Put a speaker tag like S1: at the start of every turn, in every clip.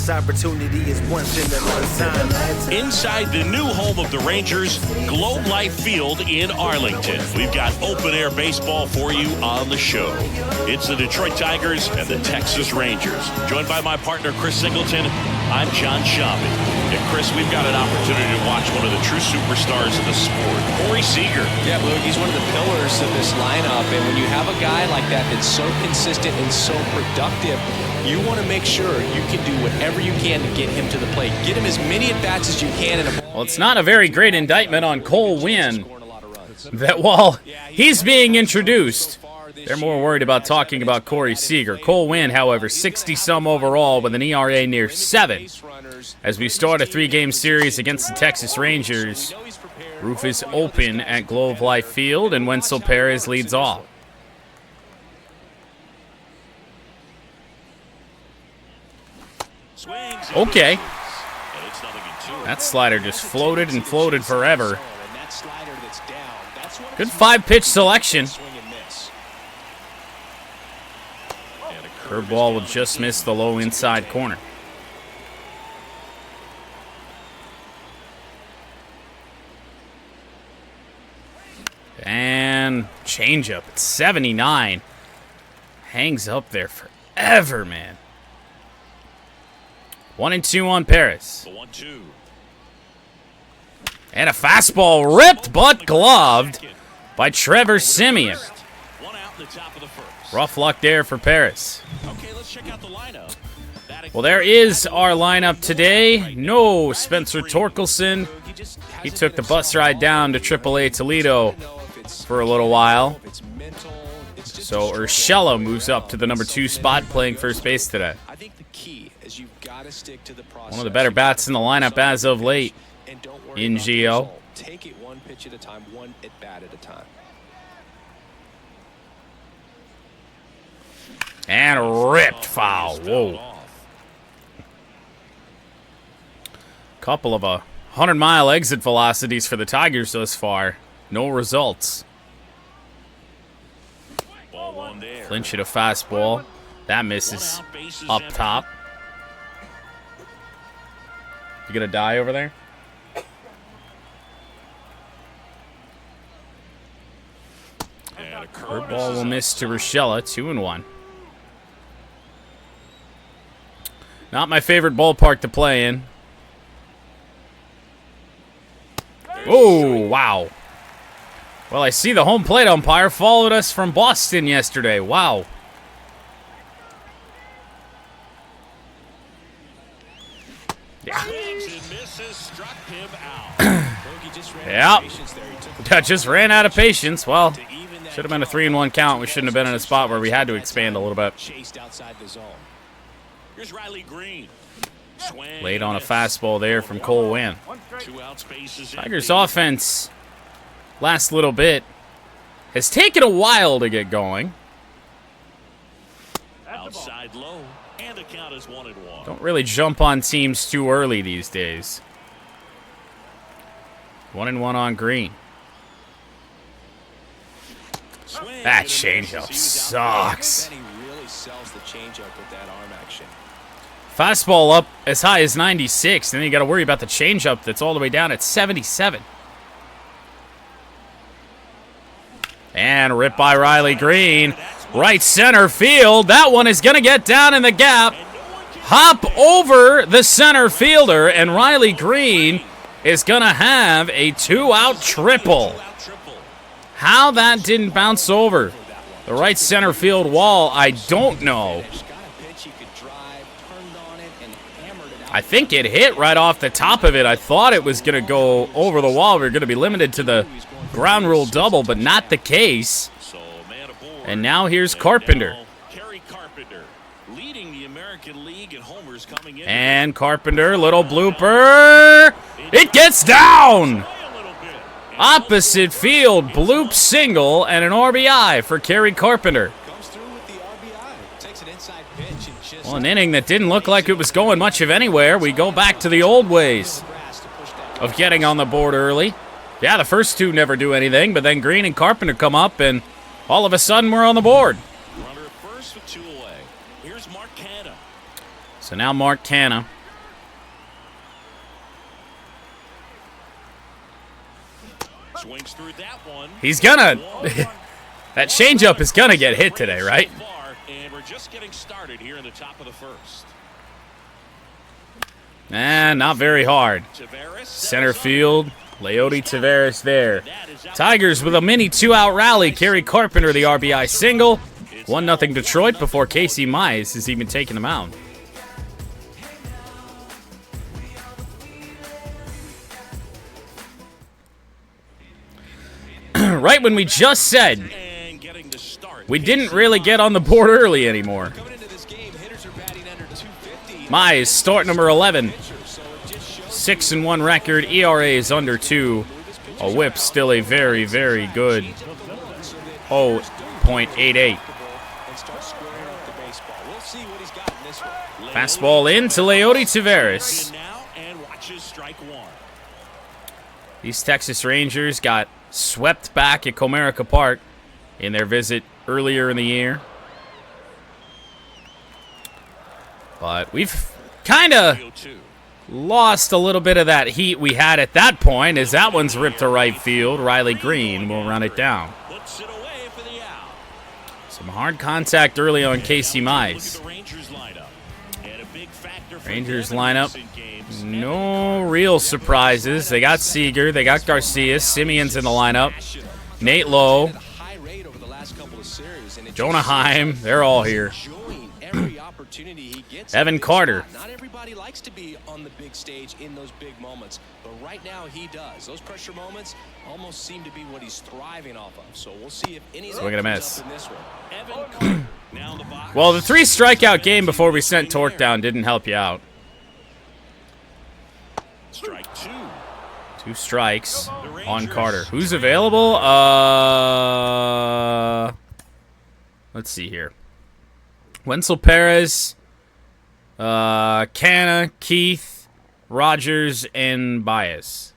S1: This opportunity is once in a lifetime.
S2: Inside the new home of the Rangers, Globe Life Field in Arlington. We've got open-air baseball for you on the show. It's the Detroit Tigers and the Texas Rangers. Joined by my partner, Chris Singleton, I'm John Schaube. And Chris, we've got an opportunity to watch one of the true superstars of the sport, Corey Seager.
S3: Yeah, Luke, he's one of the pillars of this lineup. And when you have a guy like that that's so consistent and so productive, you want to make sure you can do whatever you can to get him to the plate. Get him as many at-bats as you can.
S4: Well, it's not a very great indictment on Cole Winn that while he's being introduced, they're more worried about talking about Corey Seager. Cole Winn, however, 60-some overall with an ERA near 7. As we start a 3-game series against the Texas Rangers, roof is open at Globe Life Field, and Wenzel Perez leads off. Okay. That slider just floated and floated forever. Good 5-pitch selection. Curveball will just miss the low inside corner. And changeup at 79. Hangs up there forever, man. 1-2 on Perez. And a fastball ripped but gloved by Trevor Siemian. Rough luck there for Perez. Well, there is our lineup today. No Spencer Torkelson. He took the bus ride down to AAA Toledo for a little while. So Urshela moves up to the number 2 spot, playing first base today. One of the better bats in the lineup as of late in Gio.
S3: Take it one pitch at a time, one at bat at a time.
S4: And ripped foul. Whoa. Couple of 100-mile exit velocities for the Tigers thus far. No results. Clinch it a fastball. That misses up top. You gonna die over there? Curveball will miss to Urshela. 2-1. Not my favorite ballpark to play in. Oh, wow. Well, I see the home plate umpire followed us from Boston yesterday. Wow. Yeah. Yep. Just ran out of patience. Well, should have been a 3-1 count. We shouldn't have been in a spot where we had to expand a little bit. Late on a fastball there from Cole Winn. Tigers offense, last little bit, has taken a while to get going.
S2: Outside low, and the count is 1-1.
S4: Don't really jump on teams too early these days. 1-1 on Green. That changeup sucks. Fastball up as high as 96, and then you got to worry about the changeup that's all the way down at 77. And ripped by Riley Green. Right center field. That one is going to get down in the gap. Hop over the center fielder, and Riley Green is going to have a 2-out triple. How that didn't bounce over the right center field wall, I don't know. I think it hit right off the top of it. I thought it was going to go over the wall. We were going to be limited to the ground rule double, but not the case. And now here's Carpenter. And Carpenter, little blooper. It gets down! Opposite field, bloop single, and an RBI for Kerry Carpenter. Well, an inning that didn't look like it was going much of anywhere. We go back to the old ways of getting on the board early. Yeah, the first two never do anything, but then Green and Carpenter come up, and all of a sudden we're on the board. So now Mark Canha He's gonna... that changeup is gonna get hit today, right?
S2: And we're just getting started here in the top of the first.
S4: Not very hard. Center field, Leody Taveras there. Tigers with a mini 2-out rally. Kerry Carpenter the RBI single. 1-0 Detroit before Casey Mize is even taking the mound. Right when we just said we didn't really get on the board early anymore. Mize, start number 11. 6-1 record. ERA is under 2. A whip still a very, very good 0.88. Fastball into Leody Taveras. These Texas Rangers got swept back at Comerica Park in their visit earlier in the year. But we've kind of lost a little bit of that heat we had at that point, as that one's ripped to right field. Riley Green will run it down. Some hard contact early on Casey Mize. Rangers lineup, no real surprises. They got Seager, they got Garcia, Simeon's in the lineup, Nate Lowe, Jonah Heim, they're all here. Evan Carter.
S3: Not everybody likes to be on the big stage in those big moments, but right now he does. Those pressure moments almost seem to be what he's thriving off of. So we'll see if any of
S4: Swing and a miss.
S3: in this one.
S4: Well, the 3 strikeout game before we sent Tork down didn't help you out.
S2: Strike 2.
S4: 2 strikes on Carter. Who's available? Let's see here. Wenzel Perez, Canna, Keith, Rogers, and Baez.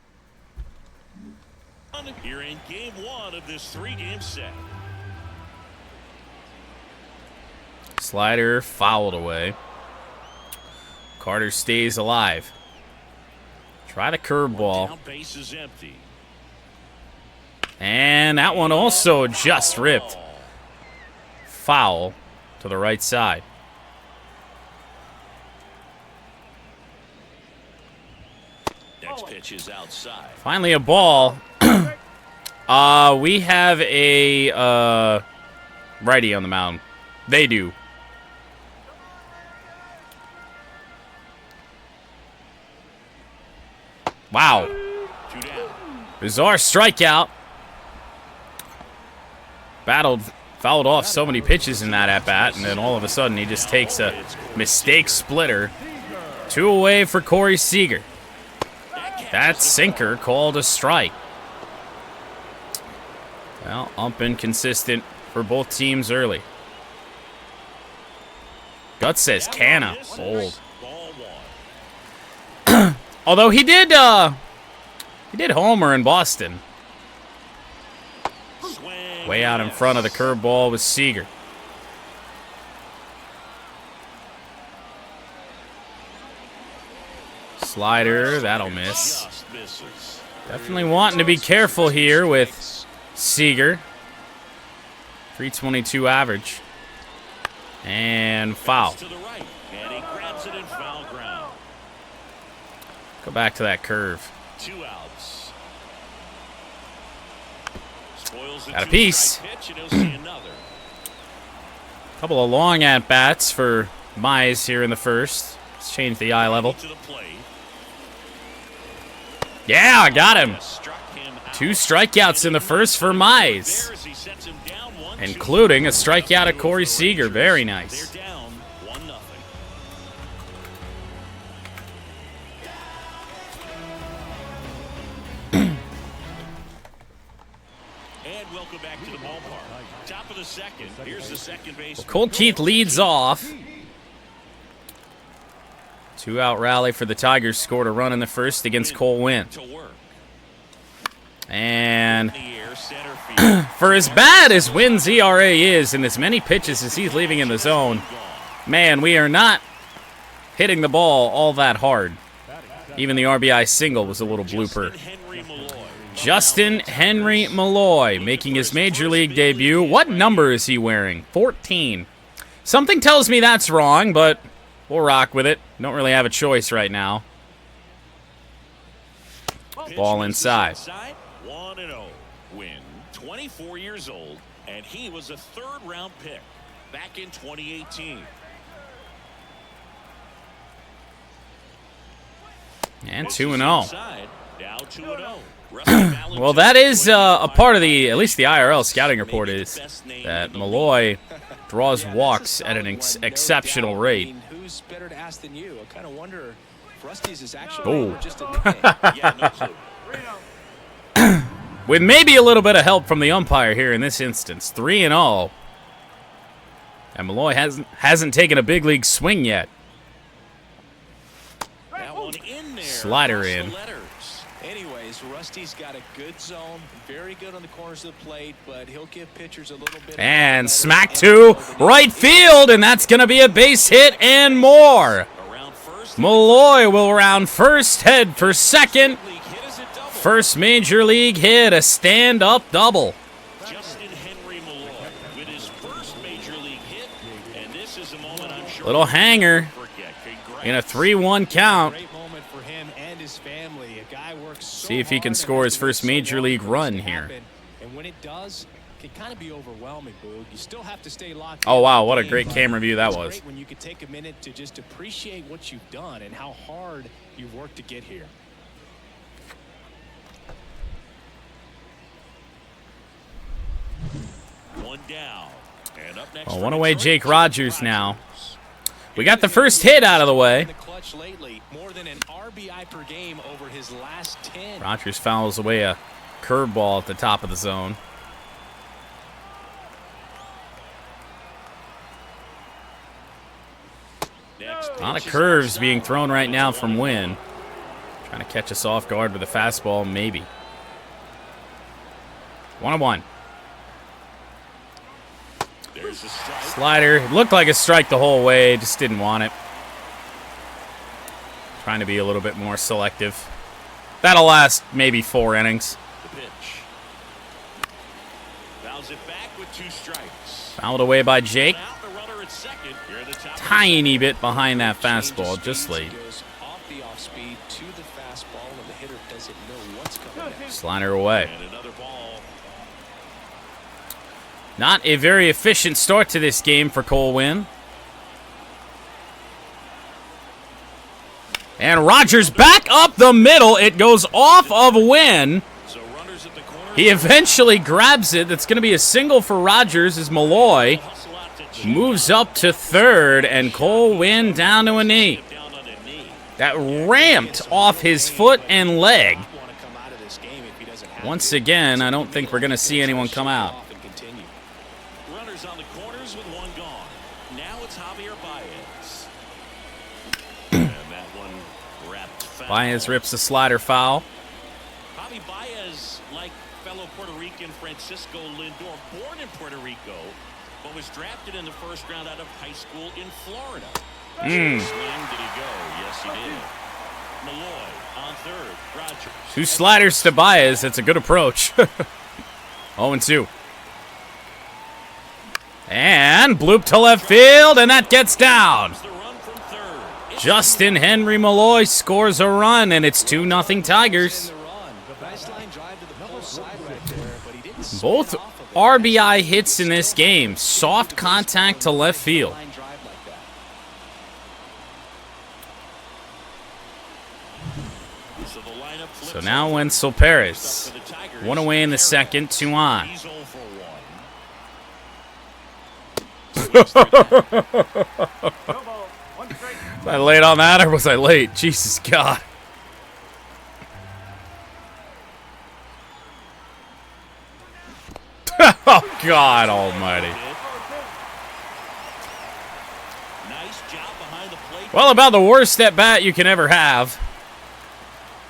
S2: Here in game 1 of this 3-game set.
S4: Slider fouled away. Carter stays alive. Try the curveball.
S2: Base is empty.
S4: And that one also just ripped. Foul to the right side.
S2: Next pitch is outside.
S4: Finally a ball. We have a righty on the mound. They do. Wow. Bizarre strikeout. Fouled off so many pitches in that at-bat, and then all of a sudden he just takes a mistake splitter. 2 away for Corey Seager. That sinker called a strike. Well, ump inconsistent for both teams early. Gut says Canna. Bold. Although he did homer in Boston. Way out in front of the curveball was Seager. Slider, that'll miss. Definitely wanting to be careful here with Seager. 322 average. And foul. Go back to that curve.
S2: 2 outs.
S4: Got a piece. Couple of long at-bats for Mize here in the first. Let's change the eye level. Yeah, I got him. 2 strikeouts in the first for Mize, including a strikeout of Corey Seager. Very nice. Well, Colt Keith leads off. 2-out rally for the Tigers. Scored a run in the first against Cole Winn. And for as bad as Wynn's ERA is and as many pitches as he's leaving in the zone, man, we are not hitting the ball all that hard. Even the RBI single was a little blooper. Justyn-Henry Malloy making his major league debut. What number is he wearing? 14. Something tells me that's wrong, but we'll rock with it. Don't really have a choice right now. Ball inside.
S2: 1-0. Win, 24 years old, and he was a third-round pick back in 2018.
S4: And 2-0.
S2: Now 2-0.
S4: Well, that is a part of the, at least the IRL scouting report is that Malloy draws walks at an exceptional rate.
S3: Who's better to ask than you? I kind of wonder if Rusty's is
S4: Oh.
S3: actually just a
S4: With maybe a little bit of help from the umpire here in this instance. 3-0. And Malloy hasn't taken a big league swing yet. Slider in.
S3: Anyways, Rusty's got a good zone, very good on the corners of the plate, but he'll give pitchers a little bit.
S4: And smack to right field, and that's going to be a base hit and more. Malloy will round first, head for second. First major league hit, a stand-up double.
S2: Justyn-Henry Malloy with his first major league hit, and this is a moment I'm sure
S4: Little hanger in a 3-1 count. See if he can score his first major league run here.
S3: And when it does, it can kind of be overwhelming, Boog. You still have to stay locked.
S4: Oh wow, what a great camera view that was.
S3: Great when you could take a minute to just appreciate what you've done and how hard you've worked to get here.
S2: One down. And up next,
S4: Well, one away Jake Rogers now. We got the first hit out of the way.
S3: More than an RBI per game over his last 10.
S4: Rogers fouls away a curveball at the top of the zone. A lot of curves being thrown right now from Wynn. Trying to catch us off guard with a fastball, maybe. 1-1. Slider. It looked like a strike the whole way, just didn't want it. Trying to be a little bit more selective. That'll last maybe 4 innings. Fouled away by Jake. Tiny bit behind that fastball, just late. Slider away. Not a very efficient start to this game for Cole Wynn. And Rogers back up the middle. It goes off of Wynn. He eventually grabs it. That's going to be a single for Rogers as Malloy moves up to third, and Cole Wynn down to a knee. That ramped off his foot and leg. Once again, I don't think we're going to see anyone come out. Baez rips a slider foul.
S2: Javi Baez, like fellow Puerto Rican Francisco Lindor, born in Puerto Rico, but was drafted in the first round out of high school in Florida. Swing, did he go? Yes, he did. Malloy on third. Rogers.
S4: 2 sliders to Baez. That's a good approach. 0-2. And bloop to left field, and that gets down. Justyn-Henry Malloy scores a run, and it's 2-0 Tigers. Both RBI hits in this game. Soft contact to left field. So now Wenzel Perez. 1 away in the second, 2 on. Was I late on that, or was I late? Jesus God. Oh, God almighty. Well, about the worst at bat you can ever have.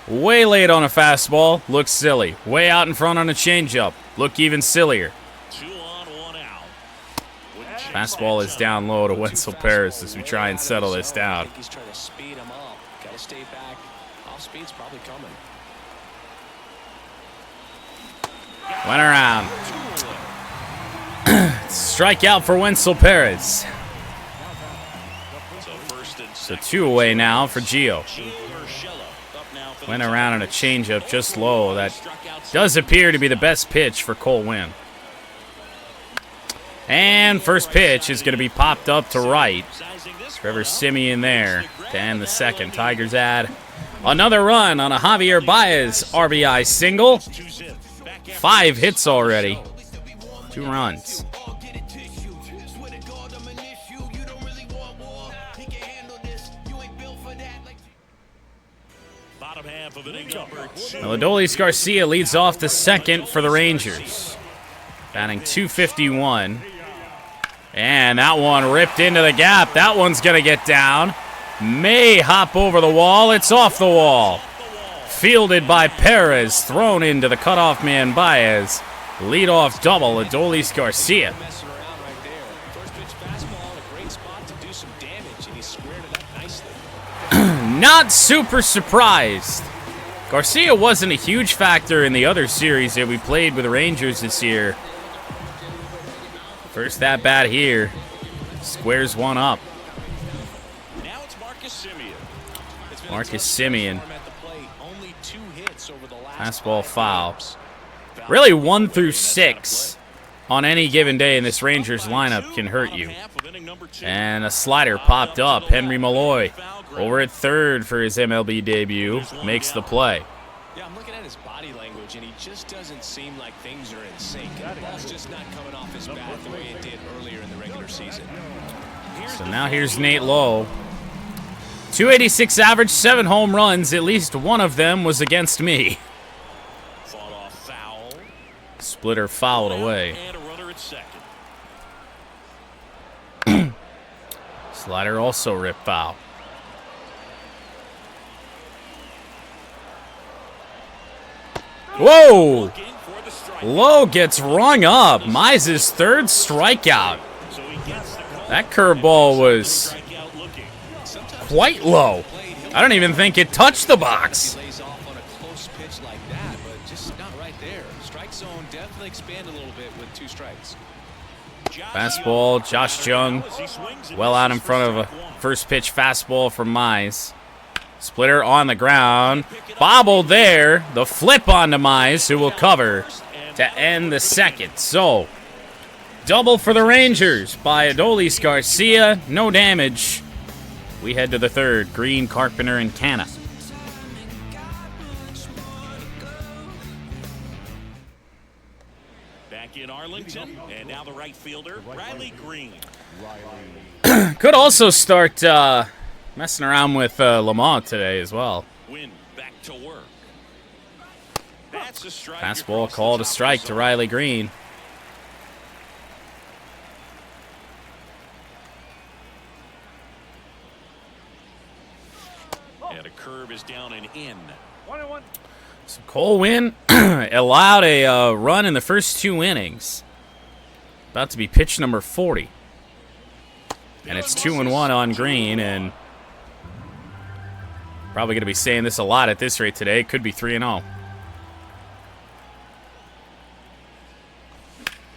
S4: Way late on a fastball. Looks silly. Way out in front on a changeup. Look even sillier. Fastball is down low to Wenzel Perez as we try and settle this down.
S3: He's trying to speed him up. Got to stay back. Off speed's probably coming.
S4: Went around. Strikeout for Wenzel Perez. So 2 away now for Gio. Went around on a changeup just low. That does appear to be the best pitch for Cole Winn. And first pitch is going to be popped up to right. Trevor Simeon there to end the second. Tigers add another run on a Javier Baez RBI single. 5 hits already. 2 runs. Adolis Garcia leads off the second for the Rangers. Batting .251. And that one ripped into the gap. That one's going to get down. May hop over the wall. It's off the wall. Fielded by Perez. Thrown into the cutoff man Baez. Leadoff double, Adolis Garcia. Not super surprised. Garcia wasn't a huge factor in the other series that we played with the Rangers this year. First at bat here. Squares one up.
S2: Now it's
S4: Marcus Simeon. Fastball foul. Really 1 through 6 on any given day in this Rangers lineup can hurt you. And a slider popped up. Henry Malloy over at third for his MLB debut. Makes the play.
S3: Yeah, I'm looking at his body language, and he just doesn't seem like things are in sync. The ball's just not coming off his bat the way it did earlier in the regular season.
S4: So now here's Nate Lowe. .286 average, 7 home runs. At least one of them was against me. Splitter fouled away. Slider also ripped foul. Whoa! Lowe gets rung up. Mize's 3rd strikeout. That curveball was quite low. I don't even think it touched the box. Fastball, Josh Jung, well out in front of a first pitch fastball from Mize. Splitter on the ground, bobbled there. The flip onto Mize, who will cover to end the second. So, double for the Rangers by Adolis Garcia. No damage. We head to the third. Green, Carpenter, and Canna.
S2: In Arlington, and now the right fielder, Riley Green.
S4: Could also start messing around with Lamont today as well.
S2: Win back to work. That's a strike.
S4: Fastball called a strike to Riley Green.
S2: And a curve is down and in.
S5: 1-1.
S4: So Cole Winn allowed a run in the first 2 innings. About to be pitch number 40. And it's 2-1 on Green, and probably going to be saying this a lot at this rate today. It could be 3-0.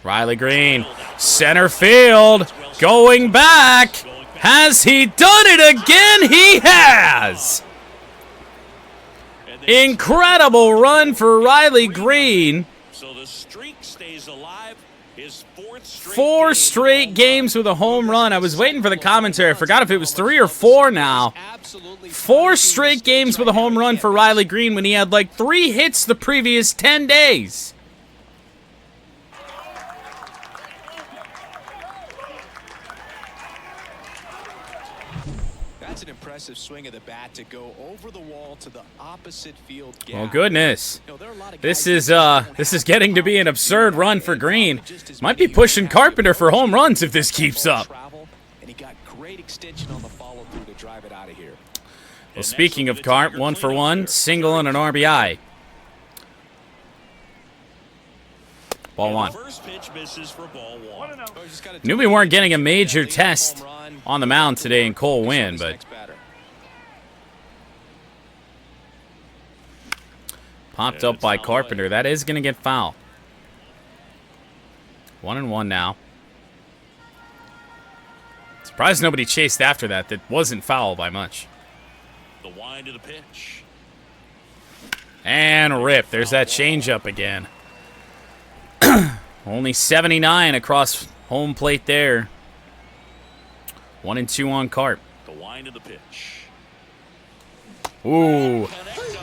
S4: Riley Green, center field, going back. Has he done it again? He has. Incredible run for Riley Green.
S2: So the streak stays alive. His
S4: 4 straight games with a home run. I was waiting for the commentary. I forgot if it was 3 or 4 now. 4 straight games with a home run for Riley Green when he had like 3 hits the previous 10 days.
S3: That's an impressive swing of the bat to go over the wall to the opposite field gap.
S4: Oh goodness. This is getting to be an absurd run for Green. Might be pushing Carpenter for home runs if this keeps up.
S3: And he got great extension on the follow through to drive it out of here.
S4: Well, speaking of Carp, 1 for 1, single and an RBI. Ball 1. Knew we weren't getting a major test on the mound today in Cole Winn, but popped up by Carpenter. That is going to get foul. 1-1 now. Surprised nobody chased after that. That wasn't foul by much.
S2: The wind of the pitch.
S4: And rip. There's that changeup again. Only 79 across home plate there. 1-2 on Carp.
S2: The wind of the pitch.
S4: Ooh.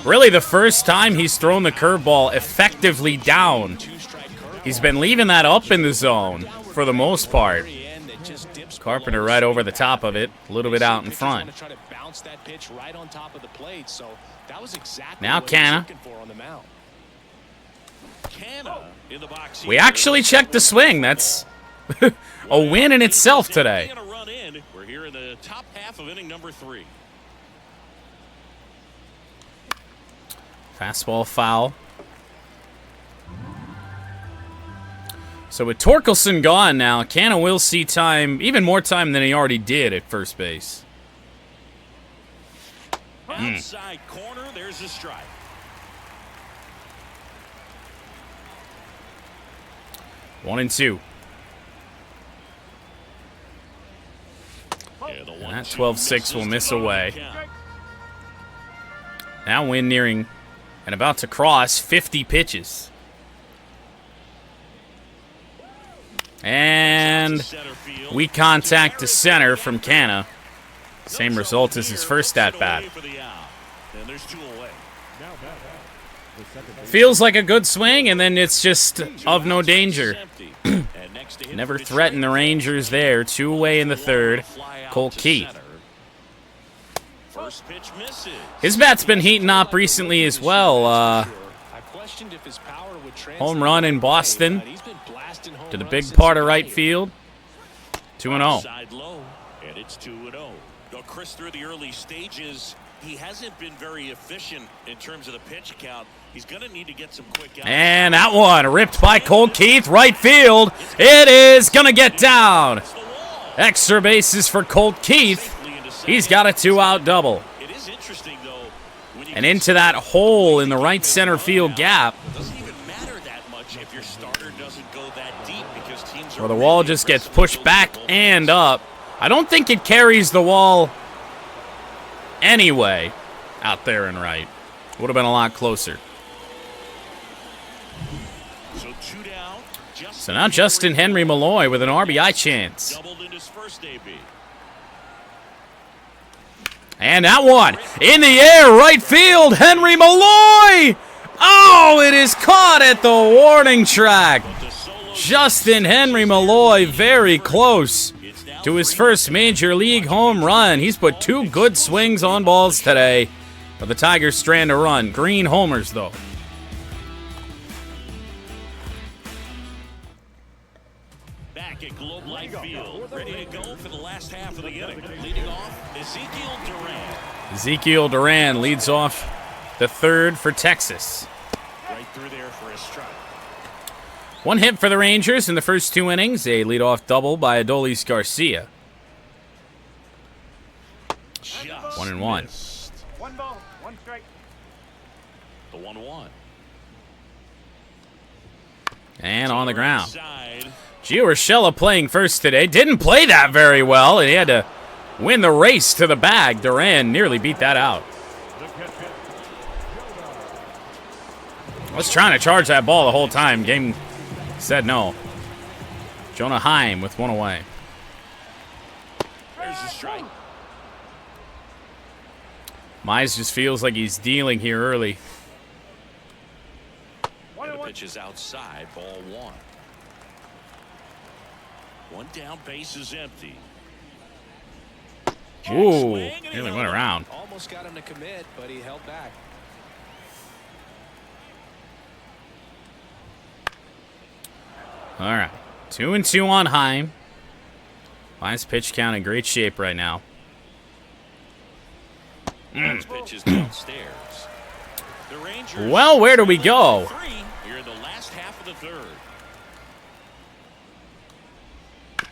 S4: Really the first time he's thrown the curveball effectively down. He's been leaving that up in the zone for the most part. Carpenter right over the top of it, a little bit out in front. Now Canna. We actually checked the swing. That's a win in itself today.
S2: We're here in the top half of inning number 3.
S4: Fastball foul. So with Torkelson gone now, Canna will see time, even more time than he already did at first base.
S2: Outside corner, there's a strike.
S4: 1-2.
S2: Yeah,
S4: And that 12-6 will miss away. Now Wynn nearing and about to cross 50 pitches. And we contact the center from Canna. Same result as his first at-bat. Feels like a good swing, and then it's just of no danger. Never threatened the Rangers there. 2 away in the third. Cole Keith. His bat's been heating up recently as well. Home run in Boston to the big part of right field. 2-0.
S2: And it's 2-0. Chris, through the early stages, he hasn't been very efficient in terms of the pitch count. He's going to need to get some quick outs.
S4: And that one ripped by Cole Keith, right field. It is going to get down. Extra bases for Colt Keith. He's got a 2-out double.
S2: It is interesting, though,
S4: and into that hole in the right center field gap.
S2: It doesn't even matter that much if your starter doesn't go that deep because teams are.
S4: Well, the wall just gets pushed back and up. I don't think it carries the wall anyway out there and right. Would have been a lot closer.
S2: So 2 down.
S4: So now Justyn-Henry Malloy with an RBI chance.
S2: Doubled in his first AB.
S4: And that one in the air, right field, Henry Malloy! Oh, it is caught at the warning track. Justyn-Henry Malloy very close to his first major league home run. He's put 2 good swings on balls today, but the Tigers strand a run. Green homers, though.
S2: Back at Globe Life Field, ready to go for the last half of the inning. Leading off, Ezekiel Duran.
S4: Ezekiel Duran leads off the third for Texas.
S2: Right through there for a strike.
S4: 1 hit for the Rangers in the first 2 innings. A leadoff double by Adolis Garcia. 1-1.
S2: Missed.
S5: 1 ball, 1 strike.
S2: The 1-1.
S4: And on the ground.
S2: Side.
S4: Gio Urshela playing first today. Didn't play that very well, and he had to win the race to the bag. Duran nearly beat that out. Was trying to charge that ball the whole time. Game said no. Jonah Heim with 1 away.
S2: There's the strike.
S4: Mize just feels like he's dealing here early.
S2: And the pitch is outside, ball 1. 1 down, base is empty.
S4: Ooh, nearly went around.
S3: Almost got him to commit, but he held back.
S4: All right, 2-2 on Heim. Mize pitch count in great shape right now.
S2: This pitch is downstairs. The Rangers.
S4: Well, where do we go?
S2: 3 here in the last half of the third.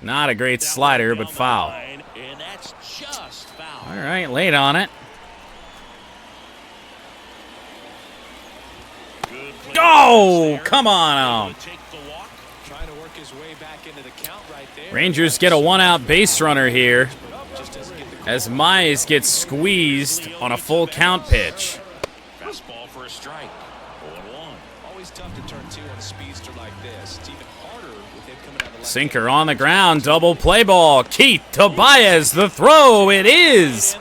S4: Not a great slider, but foul.
S2: And that's just foul.
S4: All right, late on it.
S2: Good play
S4: Go!
S2: there.
S4: Come on out.
S2: Take the walk.
S3: trying to work his way back into the count right there.
S4: Rangers get a one-out base runner here as Mize gets squeezed on a full count pitch.
S2: Fastball for a strike. 0-1.
S3: Always tough to turn two on a speedster like this. It's even harder with him coming out of the left.
S4: Sinker on the ground, double play ball. Keith to Baez, the throw. It is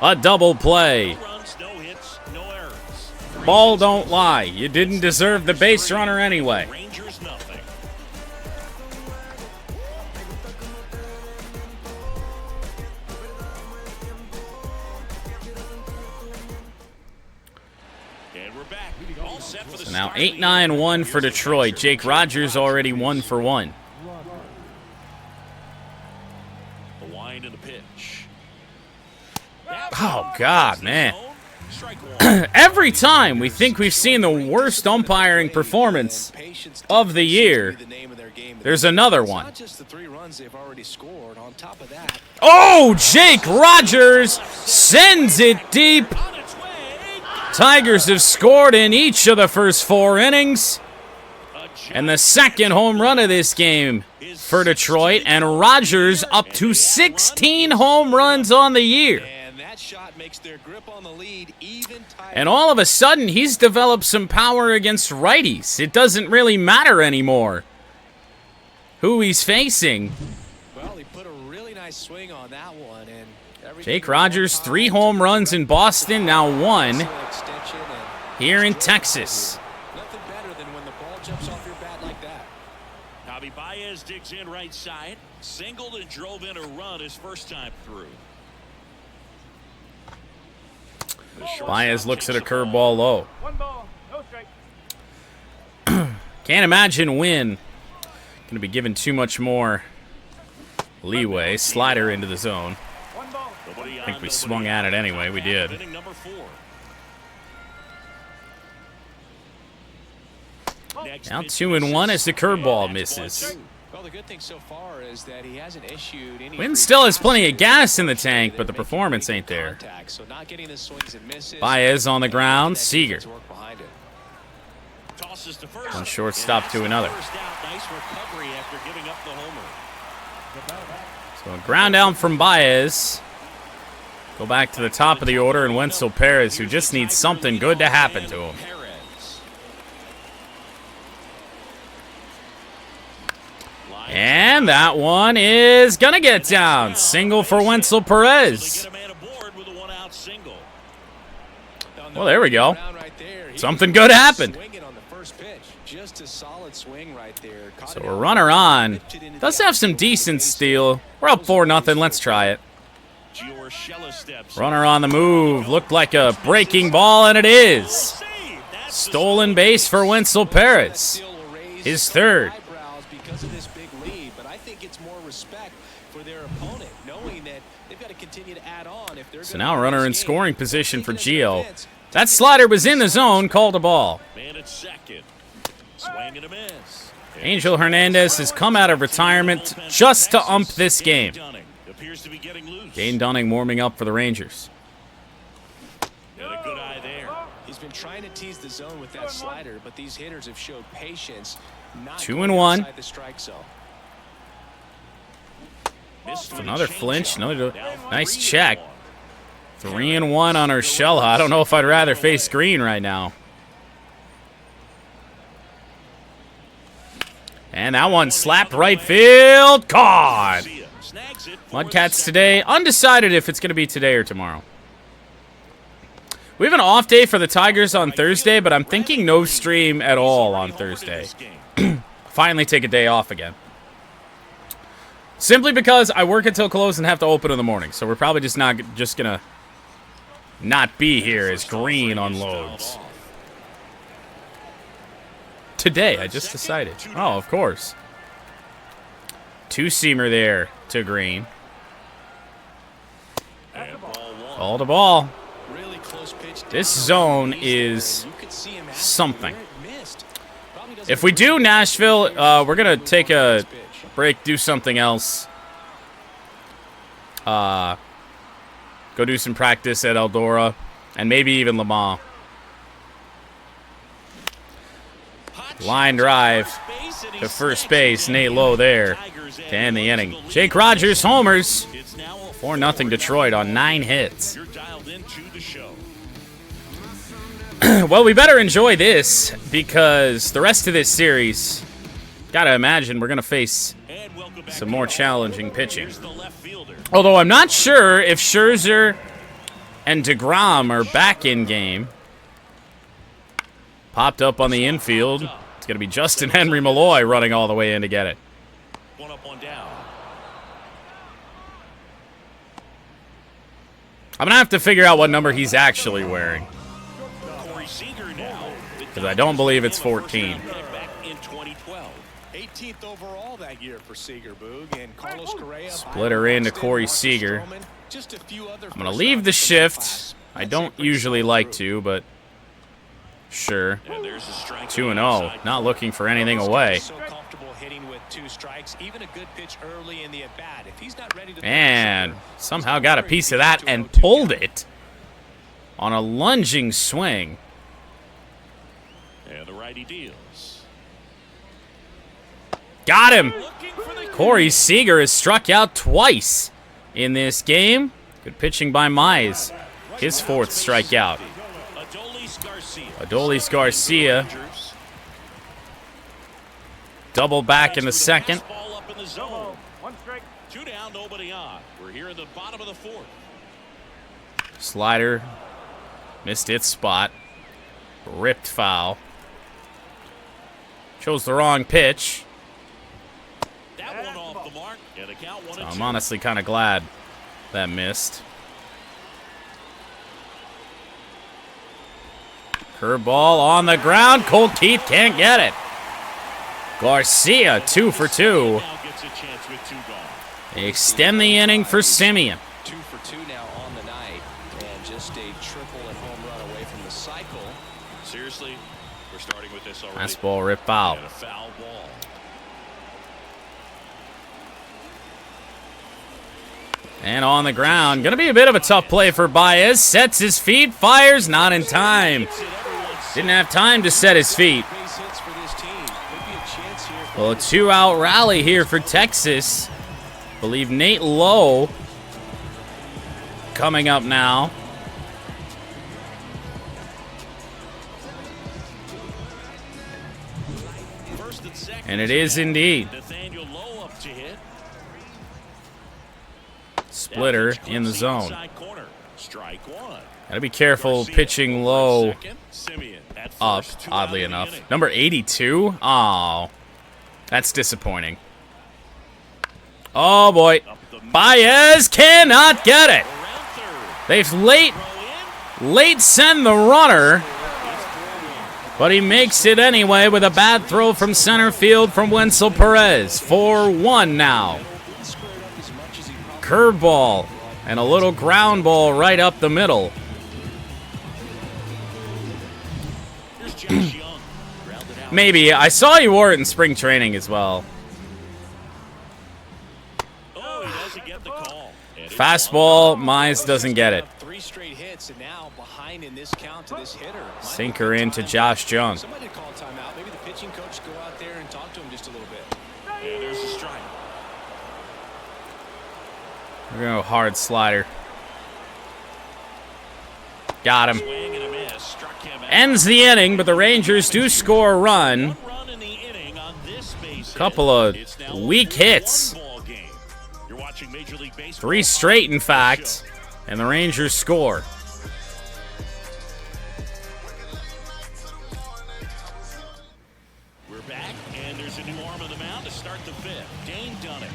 S4: a double play.
S2: No runs, no hits, no errors.
S4: Ball don't lie. You didn't deserve the base runner anyway.
S2: Rangers nothing. And we're back. All set for the
S4: So now
S2: start of the
S4: 8-9-1 for Detroit. Jake Rogers already 1 for 1.
S2: The wind and the pitch.
S4: Oh, God, man.
S2: Strike one.
S4: Every time we think we've seen the worst umpiring performance of the year, there's another one.
S3: Not just the 3 runs they've already scored. On top of that,
S4: Oh, Jake Rogers sends it deep.
S2: On its way.
S4: Tigers have scored in each of the first 4 innings. And the second home run of this game for Detroit. And Rogers up to 16 home runs on the year.
S3: and that shot makes their grip on the lead even tighter.
S4: And all of a sudden, he's developed some power against righties. It doesn't really matter anymore who he's facing.
S3: Well, he put a really nice swing on that one, and
S4: Jake Rogers, 3 home runs in Boston, now 1
S3: extension and
S4: here in Texas.
S3: nothing better than when the ball jumps off your bat like that.
S2: Javi Baez digs in right side. Singled and drove in a run his first time through. The shortstop
S4: Baez looks at a
S2: takes the ball.
S4: curveball low.
S5: 1 ball, no strike.
S4: Can't imagine Wynn going to be given too much more leeway. Slider into the zone.
S5: 1 ball.
S2: Nobody
S4: I think
S2: on,
S4: we
S2: nobody
S4: swung
S2: out.
S4: at it anyway. We did.
S2: Inning number 4. Next
S4: Now
S2: pitch
S4: 2-1 as the curveball
S2: That's ball
S4: misses.
S2: 2.
S3: Well, the good thing so far is that he hasn't issued any.
S4: Wynn still has plenty of gas in the tank, but the performance ain't there.
S3: Contact, so not getting the swings and misses.
S4: Baez on the ground.
S3: That
S4: Seager.
S3: defense work behind it.
S2: Tosses to first.
S4: One shortstop to another.
S2: First out. Nice recovery after giving up the homer.
S4: So a ground out from Baez. Go back to the top of the order, and Wenzel Perez, who just needs something good to happen to him.
S2: Perez.
S4: And that one is going to get down. Single for Wenzel Perez.
S2: Get a man aboard with a 1-out single.
S4: Well, there we go.
S3: Around right there. He
S4: Something good happened.
S3: swinging on the first pitch. Just a solid swing right there. Caught
S4: So
S3: it
S4: a
S3: out,
S4: runner on.
S3: lifted into
S4: Does
S3: the
S4: have some
S3: outfield.
S4: decent steal. We're up 4-0. Let's try it.
S2: Gio Urshela steps
S4: Runner on the move. Looked like a breaking ball, and it is.
S2: Save. That's the
S4: Stolen base for Wenzel Perez.
S3: Steal will raise
S4: His
S3: some
S4: third.
S3: eyebrows because of this big lead, but I think it's more respect for their opponent, knowing that they've got to continue to add on if they're
S4: So
S3: gonna
S4: now
S3: win
S4: runner
S3: this
S4: in
S3: game.
S4: scoring position for
S3: Taking it as
S4: Gio.
S3: defense,
S4: That slider was in the zone, called a ball.
S2: man at second. Swing and a miss.
S4: Angel Hernandez has come out of retirement just to ump this game.
S2: Dunning appears to be getting loose.
S4: Dane Dunning warming up for the Rangers.
S2: Got a good eye there.
S3: He's been trying to tease the zone with that slider, but these hitters have showed patience. Not
S4: 2-1.
S3: going outside the strike zone.
S2: Missed with a
S4: Another
S2: changeup.
S4: flinch, another
S2: Now
S4: nice
S2: 3-1.
S4: check. 3-1 on Urshela. I don't know if I'd rather face Green right now. And that one slapped right field. Caught.
S2: Snags it for
S4: Mudcats
S2: his
S4: today. Undecided if it's going to be today or tomorrow. We have an off day for the Tigers on Thursday, but I'm thinking no stream at all on Thursday. Finally take a day off again. Simply because I work until close and have to open in the morning. So we're probably just gonna not be here as Green unloads. Today, I just decided. Oh, of course. 2-seamer there to Green.
S2: And ball 1.
S4: Ball to ball.
S3: Really close pitch.
S4: This
S3: down
S4: zone
S3: the crease there,
S4: is
S3: and you could see him asking
S4: something.
S3: where it missed. Probably doesn't
S4: If we do Nashville, we're going to take a break, do something else. Go do some practice at Eldora, and maybe even Lamar. Line drive. to first base. Nate Lowe there to end the inning. Jake Rogers homers. 4-0 Detroit on 9 hits. Well, we better enjoy this because the rest of this series, gotta imagine we're gonna face some more challenging pitching. Although I'm not sure if Scherzer and DeGrom are back in game. Popped up on the infield. It's going to be Justyn-Henry Malloy running all the way in to get it.
S2: One up, one down.
S4: I'm going to have to figure out what number he's actually wearing. Because I don't believe it's 14.
S2: Back in 2012.
S3: 18th overall that year for Seager, Boog, and Carlos Correa.
S4: Splitter into Corey Seager. I'm going to leave the shift. I don't usually like to, but sure. 2-0. Not looking for anything away.
S3: So comfortable hitting with 2 strikes, even a good pitch early in the at-bat. If he's not ready to
S4: And somehow got a piece of that and pulled it on a lunging swing.
S2: And the righty deals.
S4: Got him. Corey Seager has struck out twice in this game. Good pitching by Mize. His 4th strikeout. Adolis Garcia. Double back in the second.
S5: One strike.
S2: 2 down, nobody on. We're here in the bottom of the 4th.
S4: Slider. Missed its spot. Ripped foul. Chose the wrong pitch.
S2: That one off the mark. And the count 1-2.
S4: I'm honestly kind of glad that missed. Curveball on the ground. Colt Keith can't get it. Garcia 2 for 2.
S2: Now gets a chance with 2 gone.
S4: They extend the inning for Simeon.
S3: 2 for 2 now on the night, and just a triple and home run away from the cycle.
S2: Seriously, we're starting with this already.
S4: Fastball rip foul.
S2: And a foul ball.
S4: And on the ground. Going to be a bit of a tough play for Baez. Sets his feet. Fires. Not in time. Didn't have time to set his feet.
S3: Base hits for this team. Could be a chance here.
S4: Well, a 2-out rally here for Texas. I believe Nate Lowe coming up now.
S2: First and second.
S4: And it is indeed.
S2: Nathaniel Lowe up to hit.
S4: Splitter in the zone.
S2: Inside corner. Strike 1.
S4: Gotta be careful pitching low
S2: Second, Simeon at
S4: up,
S2: first, 2
S4: oddly
S2: out of the
S4: enough.
S2: inning.
S4: Number 82? Oh, that's disappointing. Oh, boy.
S2: Up the middle.
S4: Baez cannot get it.
S2: Around third.
S4: They've late send the runner, but he makes it anyway with a bad throw from center field from Wenzel Perez. 4-1 now. Curveball and a little ground ball right up the middle.
S2: Here's Josh Young. Grounded out.
S4: Maybe. I saw you wore it in spring training as well.
S2: Oh, he doesn't get the call. And it's
S4: Fastball, Mize doesn't get it.
S3: 3 straight hits, and now behind in this count to this hitter.
S4: Sinker into Josh Jung.
S3: Somebody call a timeout. Maybe the pitching coach go out there and talk to him just a little bit.
S2: And there's a strike.
S4: We're going to go hard slider. Got him.
S2: Swing and a miss. Struck him out.
S4: Ends the inning, but the Rangers do score a run.
S2: 1 run in the inning on this base hit.
S4: Couple of
S2: It's now
S4: weak
S2: a
S4: hits.
S2: 1 ball game. You're watching Major League Baseball.
S4: 3 straight, in fact. And the Rangers score.
S2: We're back, and there's a new arm on the mound to start the 5th. Dane Dunning.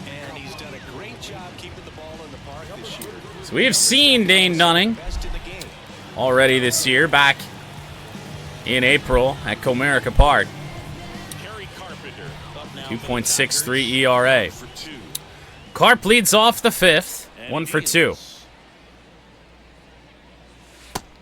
S3: And he's done a great job keeping the ball in the park this year.
S4: So we have seen Dane Dunning
S3: Best in the game.
S4: already this year, back in April at Comerica Park.
S2: Harry Carpenter up now.
S4: 2.63 ERA.
S2: For 2.
S4: Carp leads off the 5th.
S2: And
S4: 1
S2: it
S4: for 2.
S2: is.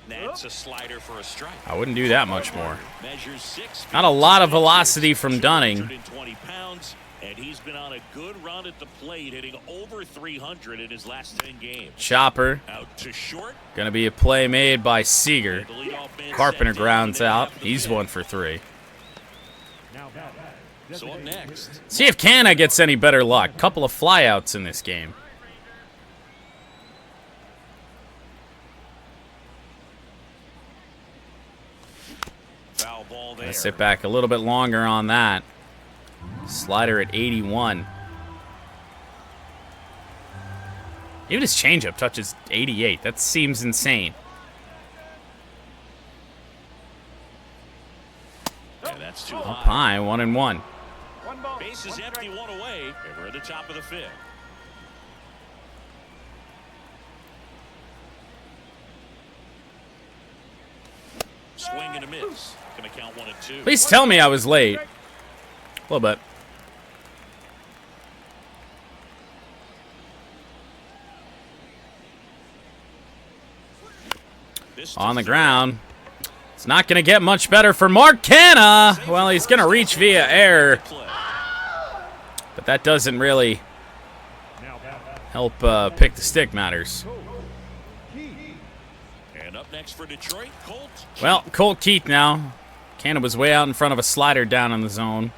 S2: That's a slider for a strike.
S4: I wouldn't do that much more.
S2: Measures 6
S4: Not a lot of velocity from Dunning.
S2: 220 pounds, and he's been on a good run at the plate, hitting over 300 in his last 10 games.
S4: Chopper.
S2: Out to short.
S4: Going to be a play made by Seager.
S2: The leadoff man
S4: Carpenter
S2: sent in,
S4: grounds
S2: and they
S4: out.
S2: have the
S4: He's
S2: fifth.
S4: 1 for 3.
S2: So up next.
S4: See if Canna gets any better luck. Couple of flyouts in this game.
S2: Foul ball there.
S4: Gonna sit back a little bit longer on that. Slider at 81. Even his changeup touches 88. That seems insane.
S2: And that's too
S4: Up
S2: high.
S4: high, 1-1.
S5: One ball.
S2: Base is empty, one away, and we're at the top of the fifth. Swing and a miss. Gonna count 1 and 2.
S4: Please tell me I was late. A little bit.
S2: This
S4: On the
S2: to
S4: ground. It's not going to get much better for Mark Canna. Well, he's going to reach via air,
S2: play.
S4: but that doesn't really help pick the stick matters.
S2: And up next for Detroit, Colt.
S4: Well, Colt Keith now. Canna was way out in front of a slider down in the zone.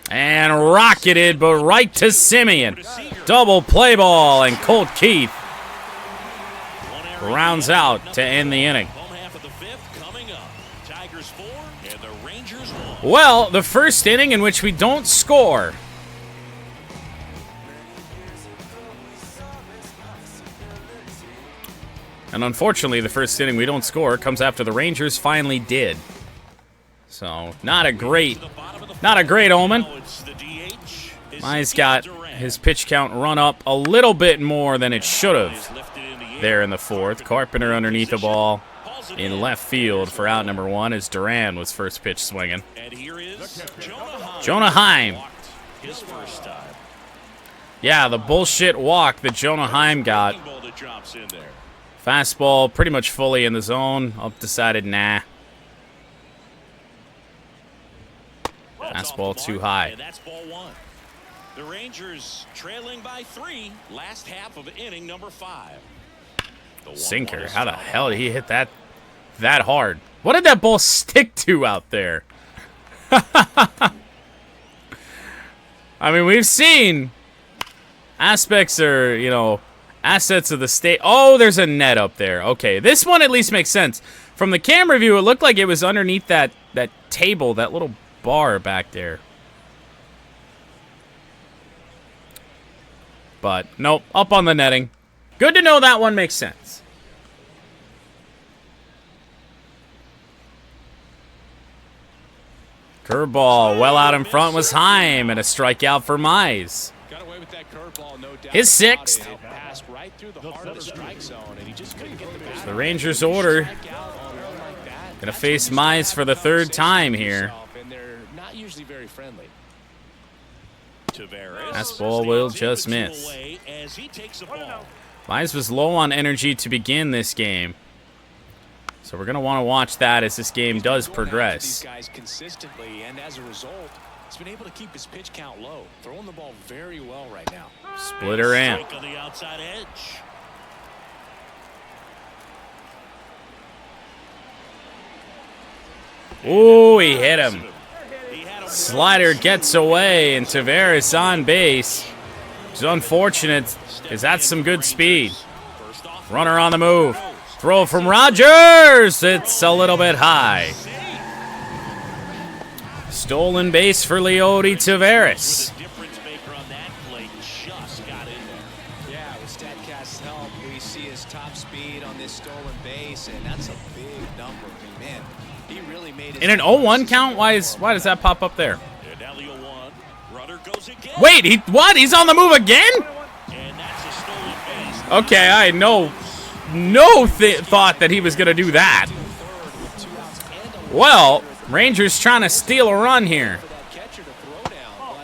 S4: And rocketed, but right to Simeon. Double play ball, and Colt Keith rounds out to end the inning.
S2: Home half of the fifth coming up. Tigers 4 and the Rangers 1.
S4: Well, the first inning in which we don't score. And unfortunately, the first inning we don't score comes after the Rangers finally did. So, not a great omen.
S2: Now it's the DH.
S4: Mize got his pitch count run up a little bit more than it should have there in the fourth. Carpenter underneath the ball in left field for out number 1 as Duran was first pitch swinging.
S2: And here is
S4: Jonah Heim.
S2: Walked his first time.
S4: Yeah, the bullshit walk that Jonah Heim got.
S2: Ball that drops in there.
S4: Fastball pretty much fully in the zone. Up decided, nah.
S2: That's
S4: Fastball
S2: off the
S4: too
S2: mark,
S4: high.
S2: And that's ball 1. The Rangers trailing by 3. Last half of inning number 5. The 1-1
S4: Sinker.
S2: is
S4: How the
S2: fouled.
S4: hell did he hit that hard? What did that ball stick to out there? I mean, we've seen aspects or, assets of the state. Oh, there's a net up there. Okay, this one at least makes sense. From the camera view, it looked like it was underneath that table, that little bar back there. But, nope, up on the netting. Good to know that one makes sense. Curveball, well out in front was Heim, and a strikeout for Mize.
S3: Got away with that curveball, no doubt.
S4: His sixth.
S3: It passed right through the heart of the strike zone, and he just couldn't get the batter.
S4: The Rangers order.
S3: Strike out on one like that.
S4: Gonna
S3: That's
S4: face
S3: when you
S4: Mize
S3: start
S4: for the
S3: having
S4: third time
S3: conversations with
S4: here.
S3: yourself, and they're not usually very friendly.
S2: Tavares
S4: Fastball will
S2: stands
S4: just
S2: in with 2
S4: miss.
S2: away as he takes a ball.
S4: Mize was low on energy to begin this game. So we're going to want to watch that as this game does
S3: Going after
S4: progress.
S3: These guys consistently, and as a result, he's been able to keep his pitch count low, throwing the ball very well right now.
S4: Splitter in.
S2: Strike on the outside edge.
S4: Ooh, he hit him.
S2: He had a
S4: Slider gets away, and Tavares on base. It's unfortunate, because that's some good speed.
S2: first off.
S4: Runner on the move. Throw from Rogers. It's a little bit high. Stolen base for Leody Tavares.
S2: The difference maker on that play just got in there.
S3: Yeah, with StatCast's help, we see his top speed on this stolen base, and that's a big number. Man, he really made it.
S4: In an 0-1 count, why does that pop up there?
S2: And now the 0-1. Runner goes again.
S4: Wait, what? He's on the move again?
S2: And that's a stolen base.
S4: Okay, I had no thought that he was going to do that. Well, Rangers trying to steal a run here.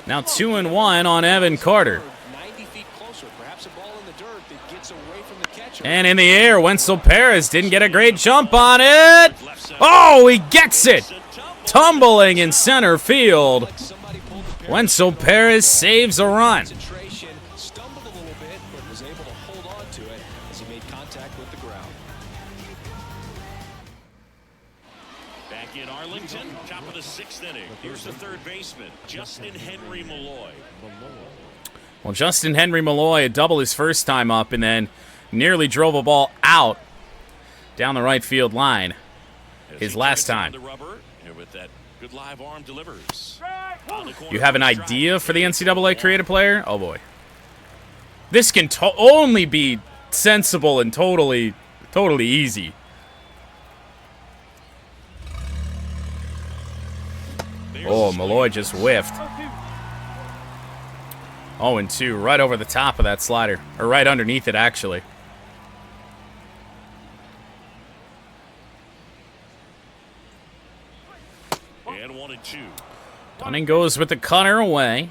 S4: Now 2-1 on Evan Carter.
S3: 90 feet closer, perhaps a ball in the dirt that gets away from the catcher.
S4: And in the air, Wenzel Perez didn't get a great jump on it. Oh, he gets it. Tumbling in center field.
S3: Somebody pulled the
S4: Wenzel Perez saves a run.
S3: concentration, stumbled a little bit, but was able to hold on to it as he made contact with the ground.
S2: Back in Arlington. Top of for the 6th inning. Here's the third baseman, Justyn-Henry Malloy.
S4: Well, Justyn-Henry Malloy had doubled his first time up and then nearly drove a ball out down the right field line his last time.
S2: Good live arm delivers.
S4: You have an idea for the NCAA creative player? Oh, boy. This can only be sensible and totally easy. Oh, Malloy just whiffed. 0-2, right over the top of that slider. Or right underneath it, actually.
S2: And 1-2.
S4: Dunning goes with the cutter away.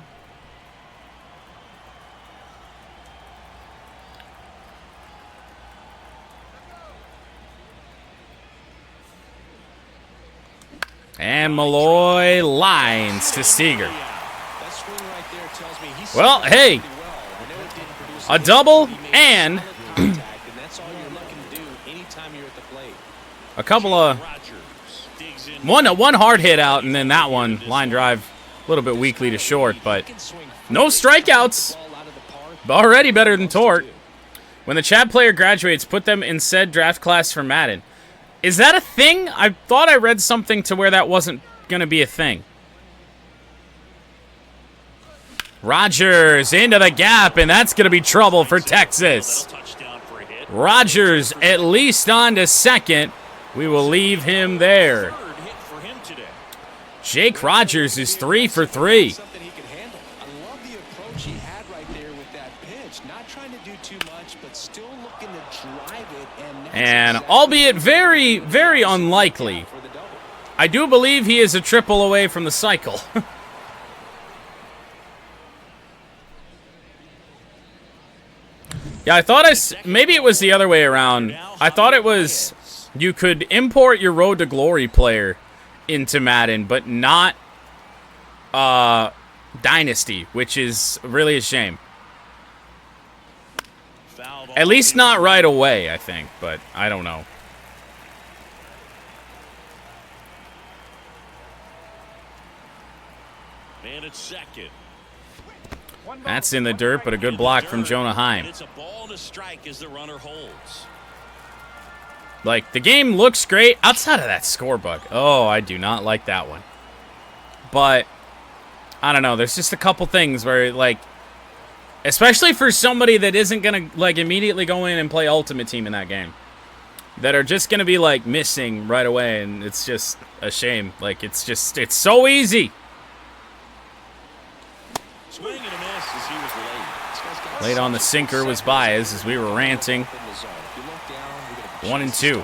S4: And Malloy lines to Seager. Well, hey, a double and a couple of one hard hit out, and then that one line drive a little bit weakly to short, but no strikeouts. Already better than Tork. When the Chad player graduates, put them in said draft class for Madden. Is that a thing? I thought I read something to where that wasn't going to be a thing. Rogers into the gap, and that's going to be trouble for Texas. Rogers at least on to second. We will leave him there. Jake Rogers is 3 for 3. And albeit very, very unlikely, I do believe he is a triple away from the cycle. Yeah, I thought maybe it was the other way around. I thought it was you could import your Road to Glory player into Madden, but not Dynasty, which is really a shame. At least not right away, I think, but I don't know.
S2: And it's second.
S4: That's in the dirt, but a good block from Jonah Heim.
S2: It's a ball to strike as the runner holds.
S4: Like, the game looks great outside of that score bug. Oh, I do not like that one. But, I don't know. There's just a couple things where, like, especially for somebody that isn't going to, like, immediately go in and play Ultimate Team in that game, that are just going to be, like, missing right away, and it's just a shame. Like, it's so easy.
S2: Swing and a miss as he was late.
S4: Late on the sinker was Baez as we were ranting. 1-2.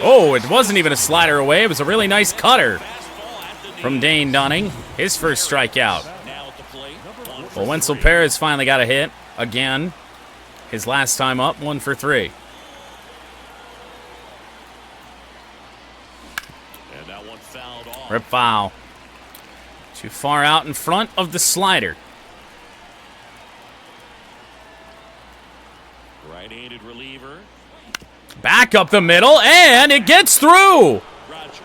S4: Oh, it wasn't even a slider away. It was a really nice cutter from Dane Dunning. His first strikeout. Well, Wenzel Perez finally got a hit again. His last time up, 1 for 3.
S2: And that one fouled off.
S4: Rip foul. Too far out in front of the slider.
S2: Right-handed reliever.
S4: Back up the middle, and it gets through.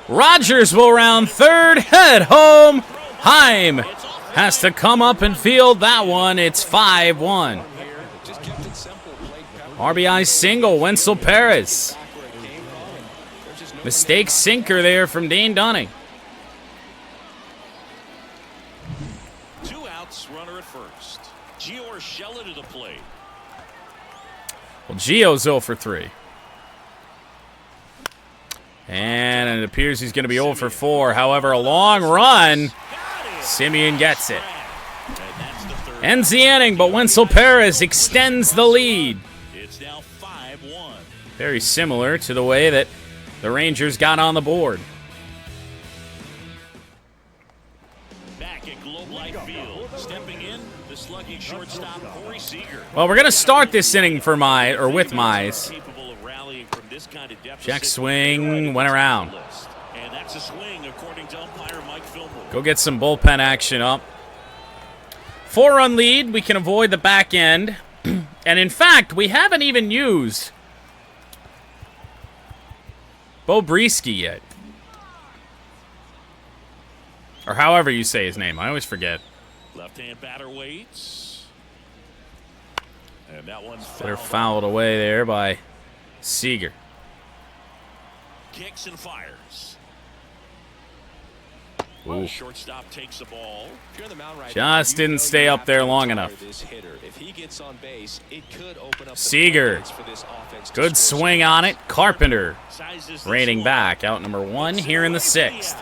S4: Rogers will round third, head home. Heim has to come up and field that one. It's 5-1. RBI single, Wenzel Perez. Mistake sinker there from Dane Dunning.
S2: 2 outs, runner at first. Gio Urshela to the plate.
S4: Well, Gio's 0 for 3. And it appears he's going to be 0 for 4. However, a long run. Simeon gets it. Ends the inning, but Wenzel Perez extends the lead.
S2: It's now 5-1.
S4: Very similar to the way that the Rangers got on the board.
S2: Back at Globe Life Field, stepping in, the slugging shortstop Corey Seager.
S4: Well, we're going to start this inning with Mize.
S2: Capable of rallying from this kind of deficit.
S4: Check swing, went around.
S2: And that's a swing, according to umpire Mike Fillmore.
S4: Go get some bullpen action up. 4-run lead, we can avoid the back end. And in fact, we haven't even used Bobrisky yet. Or however you say his name. I always forget.
S2: Left-hand batter waits. And that one's
S4: They're fouled away there by Seager.
S2: Kicks and fires.
S4: Ooh.
S2: Shortstop takes the ball.
S4: Just didn't stay up there long enough. Seager. Good swing on it. Carpenter reining back. Out number 1 here in the 6th.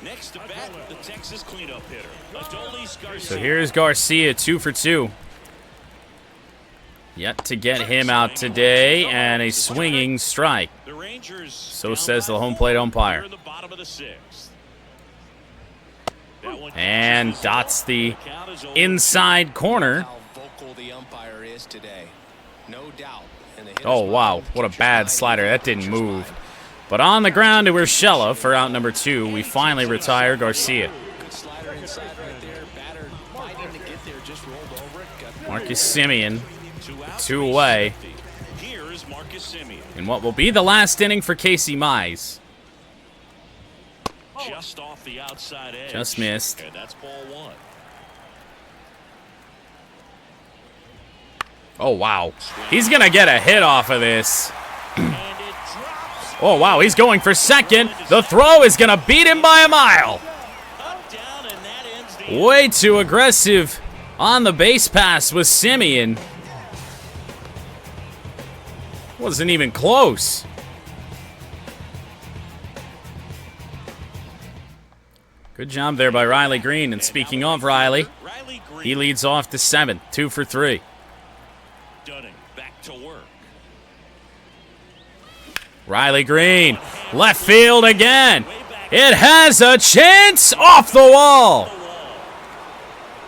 S2: Next to bat, the Texas cleanup hitter, Adolis Garcia.
S4: So here's Garcia, 2 for 2. Yet to get him out today, and a swinging strike. So says the home plate umpire. And dots the inside corner. Oh, wow. What a bad slider. That didn't move. But on the ground to Urshela for out number 2. We finally retire Garcia. Marcus Semien, 2 away. In what will be the last inning for Casey Mize.
S2: Just off the outside edge.
S4: Just missed.
S2: And that's ball 1.
S4: Oh, wow. He's going to get a hit off of this. Oh, wow. He's going for second. The throw is going to beat him by a mile. Way too aggressive on the base pass with Semien. Wasn't even close. Good job there by Riley Green. And speaking of Riley, he leads off the 7th, 2 for 3.
S2: Dunning back to work.
S4: Riley Green, left field again. It has a chance off the wall.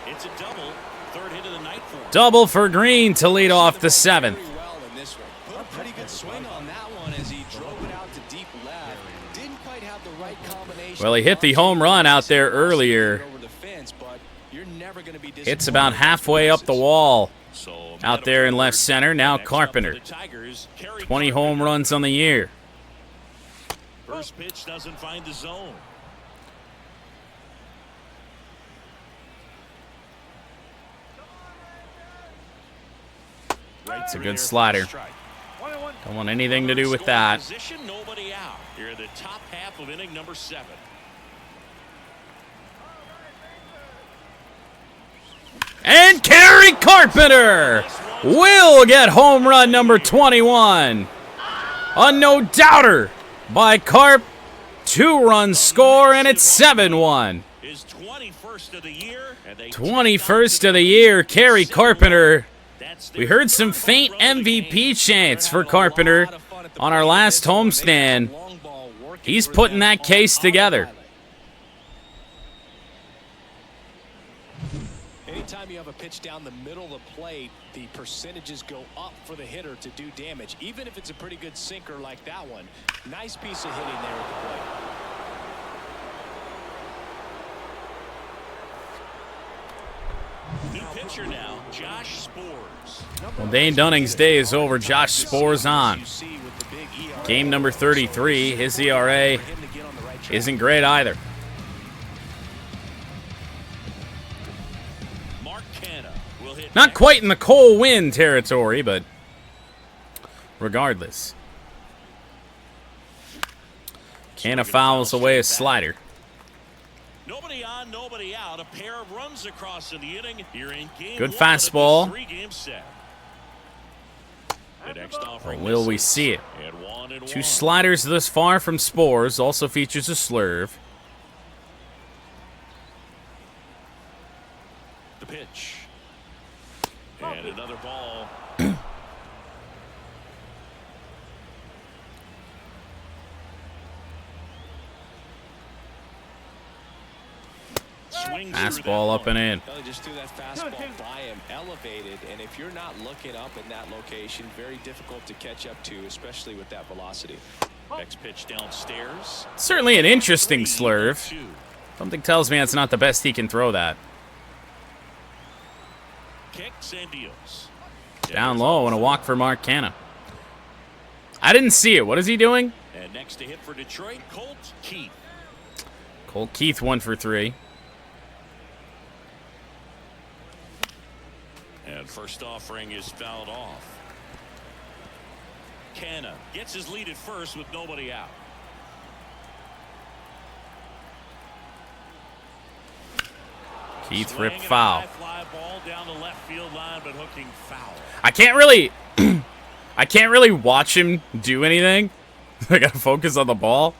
S2: It's a double. 3rd hit of the night for him.
S4: Double for Green to lead off the 7th.
S3: Put a pretty good swing on that one as he drove it out to deep left. Didn't quite have the right combination.
S4: Well, he hit the home run out there earlier. It's about halfway up the wall. Out there in left center, now Carpenter. 20 home runs on the year.
S2: First pitch doesn't find the zone.
S4: It's a good slider. Don't want anything to do with that.
S2: Position, nobody out. Here in the top half of inning number 7.
S4: And Kerry Carpenter will get home run number 21. A no-doubter by Carp. 2-run score, and it's 7-1.
S2: His 21st of the year.
S4: 21st of the year, Kerry Carpenter. We heard some faint MVP chants for Carpenter on our last homestand. He's putting that case together.
S3: Anytime you have a pitch down the middle of the plate, the percentages go up for the hitter to do damage, even if it's a pretty good sinker like that one. Nice piece of hitting there at the plate.
S2: New pitcher now, Josh Spores.
S4: Well, Dane Dunning's day is over. Josh Spores on. Game number 33. His ERA isn't great either. Not quite in the Cole Winn territory, but regardless. Canna fouls away a slider.
S2: Nobody on, nobody out. A pair of runs across in the inning. Here in game
S4: Good
S2: 1
S4: fastball.
S2: of this 3-game set. The next offering
S4: Or will we see it?
S2: and 1-1.
S4: 2 sliders thus far from Spores. Also features a slurve.
S2: The pitch. And another ball.
S4: Fastball up and in.
S3: Well, just threw that fastball by him, elevated, and if you're not looking up in that location, very difficult to catch up to, especially with that velocity.
S2: Next pitch downstairs.
S4: Certainly an interesting slurve. Something tells me it's not the best he can throw that.
S2: kicks and deals.
S4: Down low and a walk for Mark Canha. I didn't see it. What is he doing?
S2: And next to hit for Detroit, Colt Keith.
S4: Colt Keith 1 for 3.
S2: And first offering is fouled off. Canha gets his lead at first with nobody out.
S4: Keith ripped foul.
S2: Fly ball down the left field line, but hooking foul.
S4: I can't really watch him do anything. I gotta focus on the ball.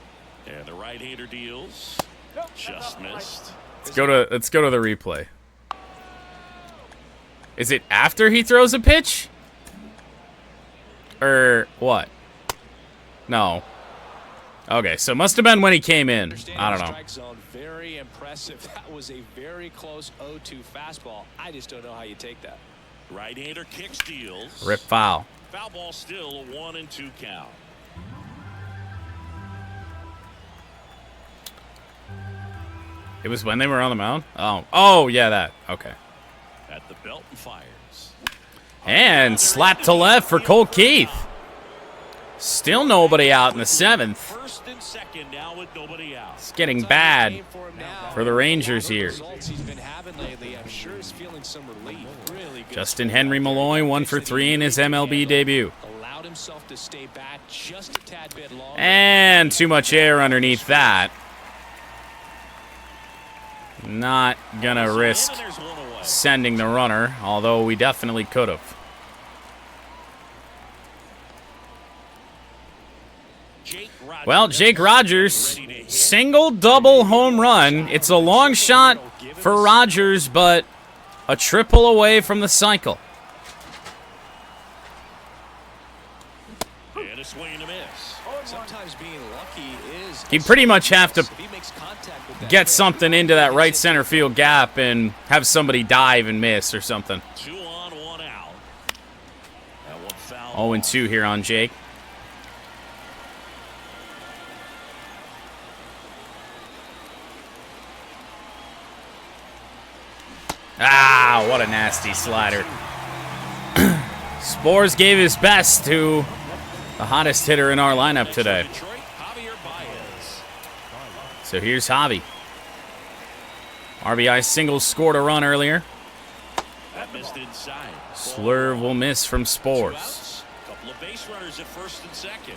S2: And the right-hander deals. Just missed.
S4: Let's go to the replay. Is it after he throws a pitch? Or what? No. Okay, so it must have been when he came in. I don't know.
S3: Strike zone, very impressive. That was a very close 0-2 fastball. I just don't know how you take that.
S2: Right-hander kicks, deals.
S4: Rip foul.
S2: Foul ball still a 1-2 count.
S4: It was when they were on the mound? Oh, yeah, that. Okay.
S2: At the belt and fires.
S4: And slap to left for Colt Keith. Still nobody out in the 7th.
S2: First and second now with nobody out.
S4: It's getting bad for the Rangers here. Justyn-Henry Malloy 1 for 3 in his MLB debut. And too much air underneath that. Not gonna risk sending the runner, although we definitely could have. Well, Jake Rogers, single, double, home run. It's a long shot for Rogers, but a triple away from the cycle.
S2: And a swing and a miss.
S3: Sometimes being lucky is.
S4: He pretty much have to get something into that right center field gap and have somebody dive and miss or something.
S2: 2 on, 1 out. That one foul.
S4: 0-2 here on Jake. Ah, what a nasty slider. Spores gave his best to the hottest hitter in our lineup today. So here's Javi. RBI single, scored a run earlier.
S2: That missed inside.
S4: Slurve will miss from Spores.
S2: Couple of base runners at first and second.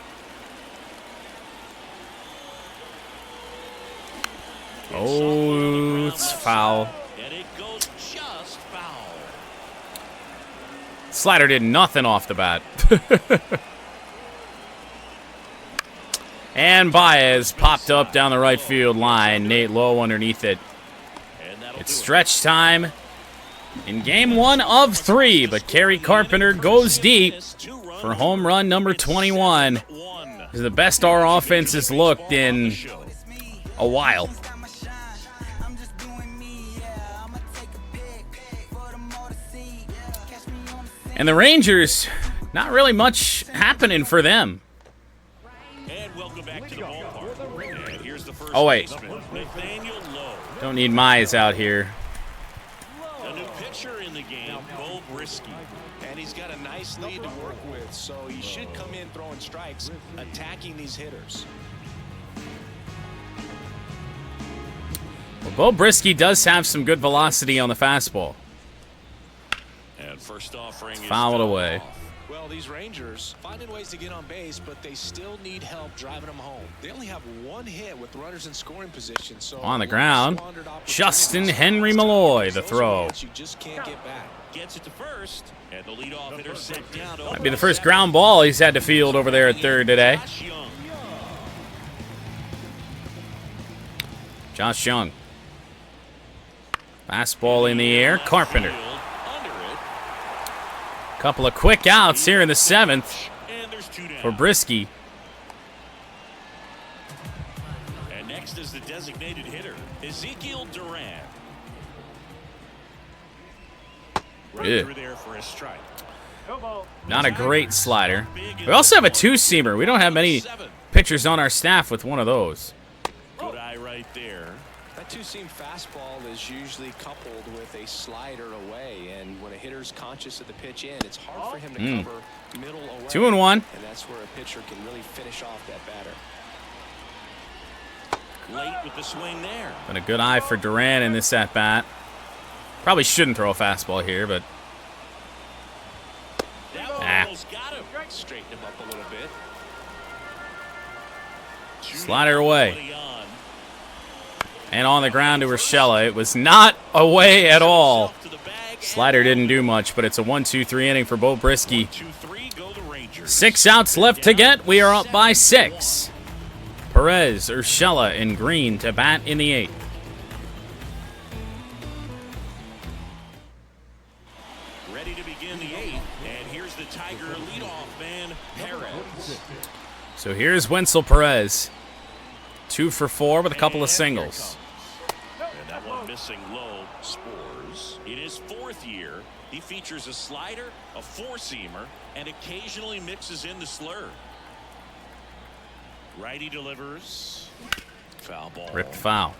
S4: Oh, it's foul.
S2: And it goes just foul.
S4: Slider did nothing off the bat. And Baez popped up down the right field line. Nate Lowe underneath it. It's stretch time in game 1 of 3, but Kerry Carpenter goes deep for home run number 21. This is the best our offense has looked in a while. And the Rangers, not really much happening for them.
S2: And welcome back to the ballpark. And here's the first
S4: Oh, wait.
S2: baseman, Nathaniel Lowe.
S4: Don't need Mize out here.
S2: A new pitcher in the game, Bo Brisky.
S3: And he's got a nice lead to work with, so he should come in throwing strikes, attacking these hitters.
S4: Well, Bo Brisky does have some good velocity on the fastball.
S2: And first offering is
S4: Fouled away.
S2: off.
S3: Well, these Rangers finding ways to get on base, but they still need help driving them home. They only have 1 hit with runners in scoring position. So
S4: On the ground, Justyn-Henry Malloy, the throw.
S3: You just can't get back.
S2: Gets it to first, and the leadoff hitter set down.
S4: Might be the first ground ball he's had to field over there at third today.
S2: Josh Young.
S4: Josh Young. Fastball in the air. Carpenter.
S2: Under it,
S4: Couple of quick outs here in the 7th
S2: and there's 2 down.
S4: for Brisky.
S2: And next is the designated hitter, Ezekiel Duran. Right
S4: Yeah.
S2: through there for a strike.
S5: No ball.
S4: Not a great slider. We also have a 2-seamer. We don't have many pitchers on our staff with one of those.
S2: Good eye right there.
S3: That two-seam fastball is usually coupled with a slider away, and when a hitter's conscious of the pitch in, it's hard for him to cover middle away.
S4: 2-1.
S3: And that's where a pitcher can really finish off that batter.
S2: Late with the swing there.
S4: Been a good eye for Duran in this at-bat. Probably shouldn't throw a fastball here, but...
S2: That got him. Straighten him up a little bit.
S4: Slider away. And on the ground to Urshela. It was not away at all. Slider didn't do much, but it's a 1-2-3 inning for Bo Brisky. 6 outs left to get. We are up by 6. Perez, Urshela, and Green to bat in the 8th.
S2: Ready to begin the 8th, and here's the Tiger leadoff man, Perez.
S4: So here's Wenzel Perez. 2 for 4 with a couple of singles.
S2: And that one missing low, Spores. In his 4th year, he features a slider, a four-seamer, and occasionally mixes in the slur. Righty delivers. Foul ball.
S4: Ripped foul.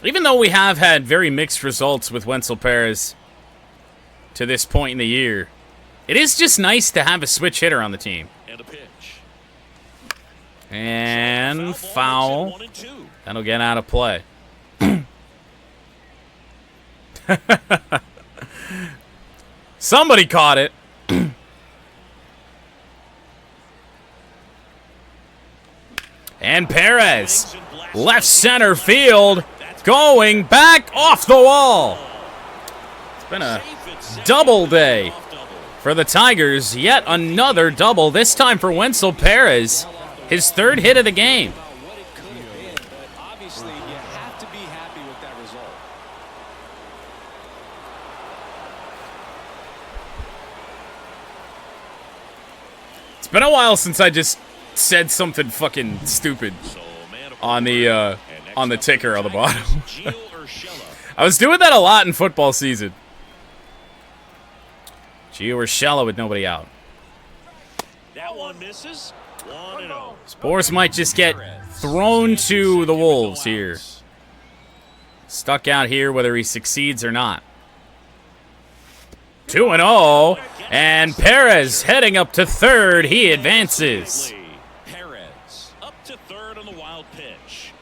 S4: Even though we have had very mixed results with Wenzel Perez to this point in the year, it is just nice to have a switch hitter on the team.
S2: And a pitch.
S4: And foul. That'll get out of play. Somebody caught it. And Perez, left center field, going back off the wall. It's been a double day for the Tigers. Yet another double, this time for Wenzel Perez. His 3rd hit of the game.
S3: What it could have been, but obviously you have to be happy with that result.
S4: It's been a while since I just said something fucking stupid on the ticker on the bottom. I was doing that a lot in football season. Gio Urshela with nobody out.
S2: That one misses. 1-0.
S4: Spores might just get thrown to the Wolves here. Stuck out here whether he succeeds or not. 2-0. And Perez heading up to 3rd. He advances.
S2: Perez up to 3rd on the wild pitch.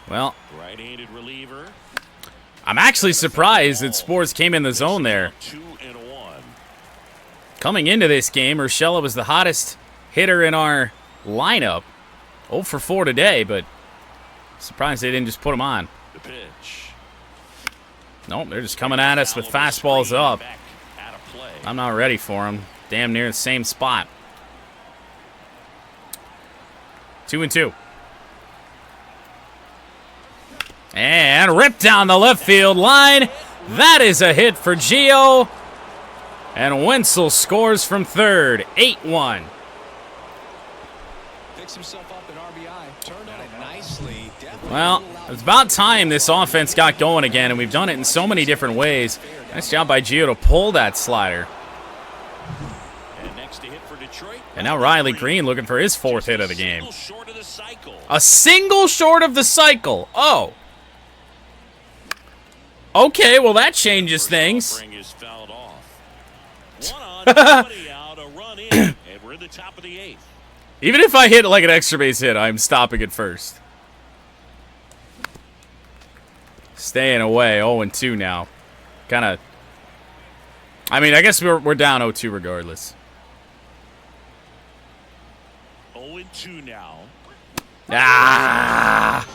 S4: Well,
S2: Right-handed reliever.
S4: I'm actually surprised that Spores came in the zone there.
S2: 2-1.
S4: Coming into this game, Urshela was the hottest hitter in our lineup. 0 for 4 today, but surprised they didn't just put him on.
S2: The pitch.
S4: Nope, they're just coming at us with fastballs up. I'm not ready for them. Damn near the same spot. 2-2. And ripped down the left field line. That is a hit for Gio. And Wenzel scores from 3rd. 8-1.
S3: Picks himself up an RBI. Turned on it nicely.
S4: Well, it's about time this offense got going again, and we've done it in so many different ways. Nice job by Gio to pull that slider.
S2: And next to hit for Detroit.
S4: And now Riley Green looking for his 4th hit of the game. A single short of the cycle. Oh. Okay, well that changes things. Even if I hit like an extra base hit, I'm stopping it first. Staying away, 0-2 now. Kind of. I mean, I guess we're down 0-2 regardless.
S2: 0-2 now.
S4: Ah!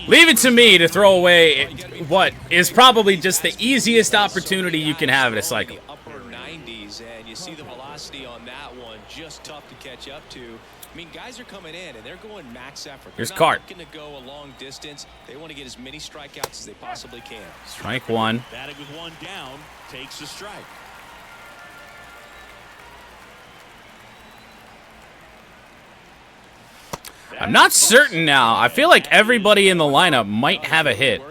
S4: Leave it to me to throw away what is probably just the easiest opportunity you can have in a cycle.
S3: Upper 90s, and you see the velocity on that one, just tough to catch up to. I mean, guys are coming in, and they're going max effort.
S4: Here's
S3: They're not
S4: Cart.
S3: looking to go a long distance. They want to get as many strikeouts as they possibly can.
S4: Strike 1.
S2: Batting with 1 down, takes the strike.
S4: I'm not certain now. I feel like everybody in the lineup might have a hit.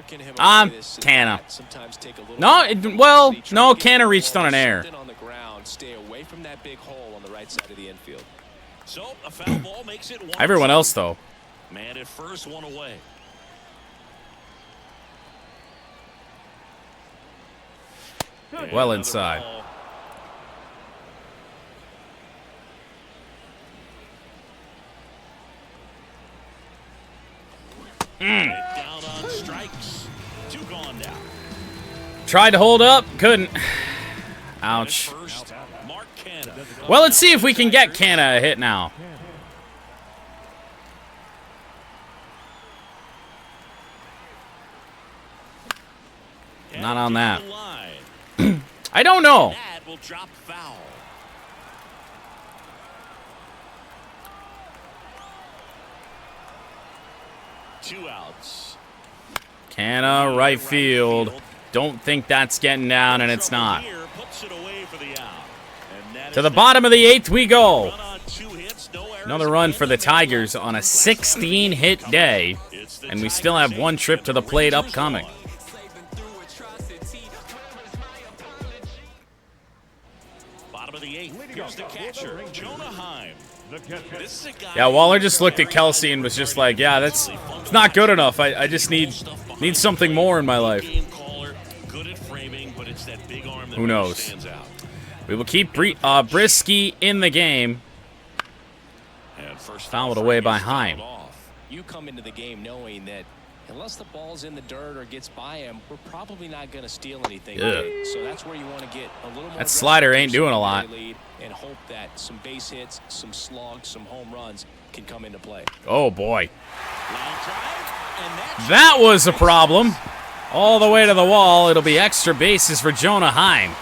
S4: Canna. No, Canna reached on an air.
S3: Stay away from that big hole on the right side of the infield.
S2: So a foul ball makes it 1-2.
S4: Everyone else, though.
S2: Man at first, one away.
S4: Well inside.
S2: Down on strikes. 2 gone now.
S4: Tried to hold up, couldn't. Ouch.
S2: First, Mark Canna.
S4: Well, let's see if we can get Canna a hit now. Not on that. I don't know.
S2: That will drop foul. Two outs.
S4: Canna, right field. Don't think that's getting down, and it's not.
S2: Here puts it away for the out. And that
S4: To
S2: is
S4: the
S2: that.
S4: bottom of the 8th we go.
S2: Run on 2 hits, no errors.
S4: Another run for the Tigers on a 16-hit day, and we still have 1 trip to the plate upcoming.
S2: Bottom of the 8th. Here's the catcher, Jonah Heim. This is a guy.
S4: Yeah, Waller just looked at Kelsey and was just like, yeah, it's not good enough. I just need something more in my life.
S2: Game caller, good at framing, but it's that big arm that
S4: Who
S2: really
S4: knows?
S2: stands out.
S4: We will keep Brisky in the game.
S2: And first
S4: Fouled
S2: offering
S4: away by
S2: is
S4: Heim.
S2: fouled off.
S3: You come into the game knowing that unless the ball's in the dirt or gets by him, we're probably not going to steal anything.
S4: Ugh.
S3: Today. So that's where you want to get a little more.
S4: That slider ain't doing a lot.
S3: lead and hope that some base hits, some slugs, some home runs can come into play.
S4: Oh, boy.
S2: Line drive, and that's
S4: That was a problem. All the way to the wall. It'll be extra bases for Jonah Heim.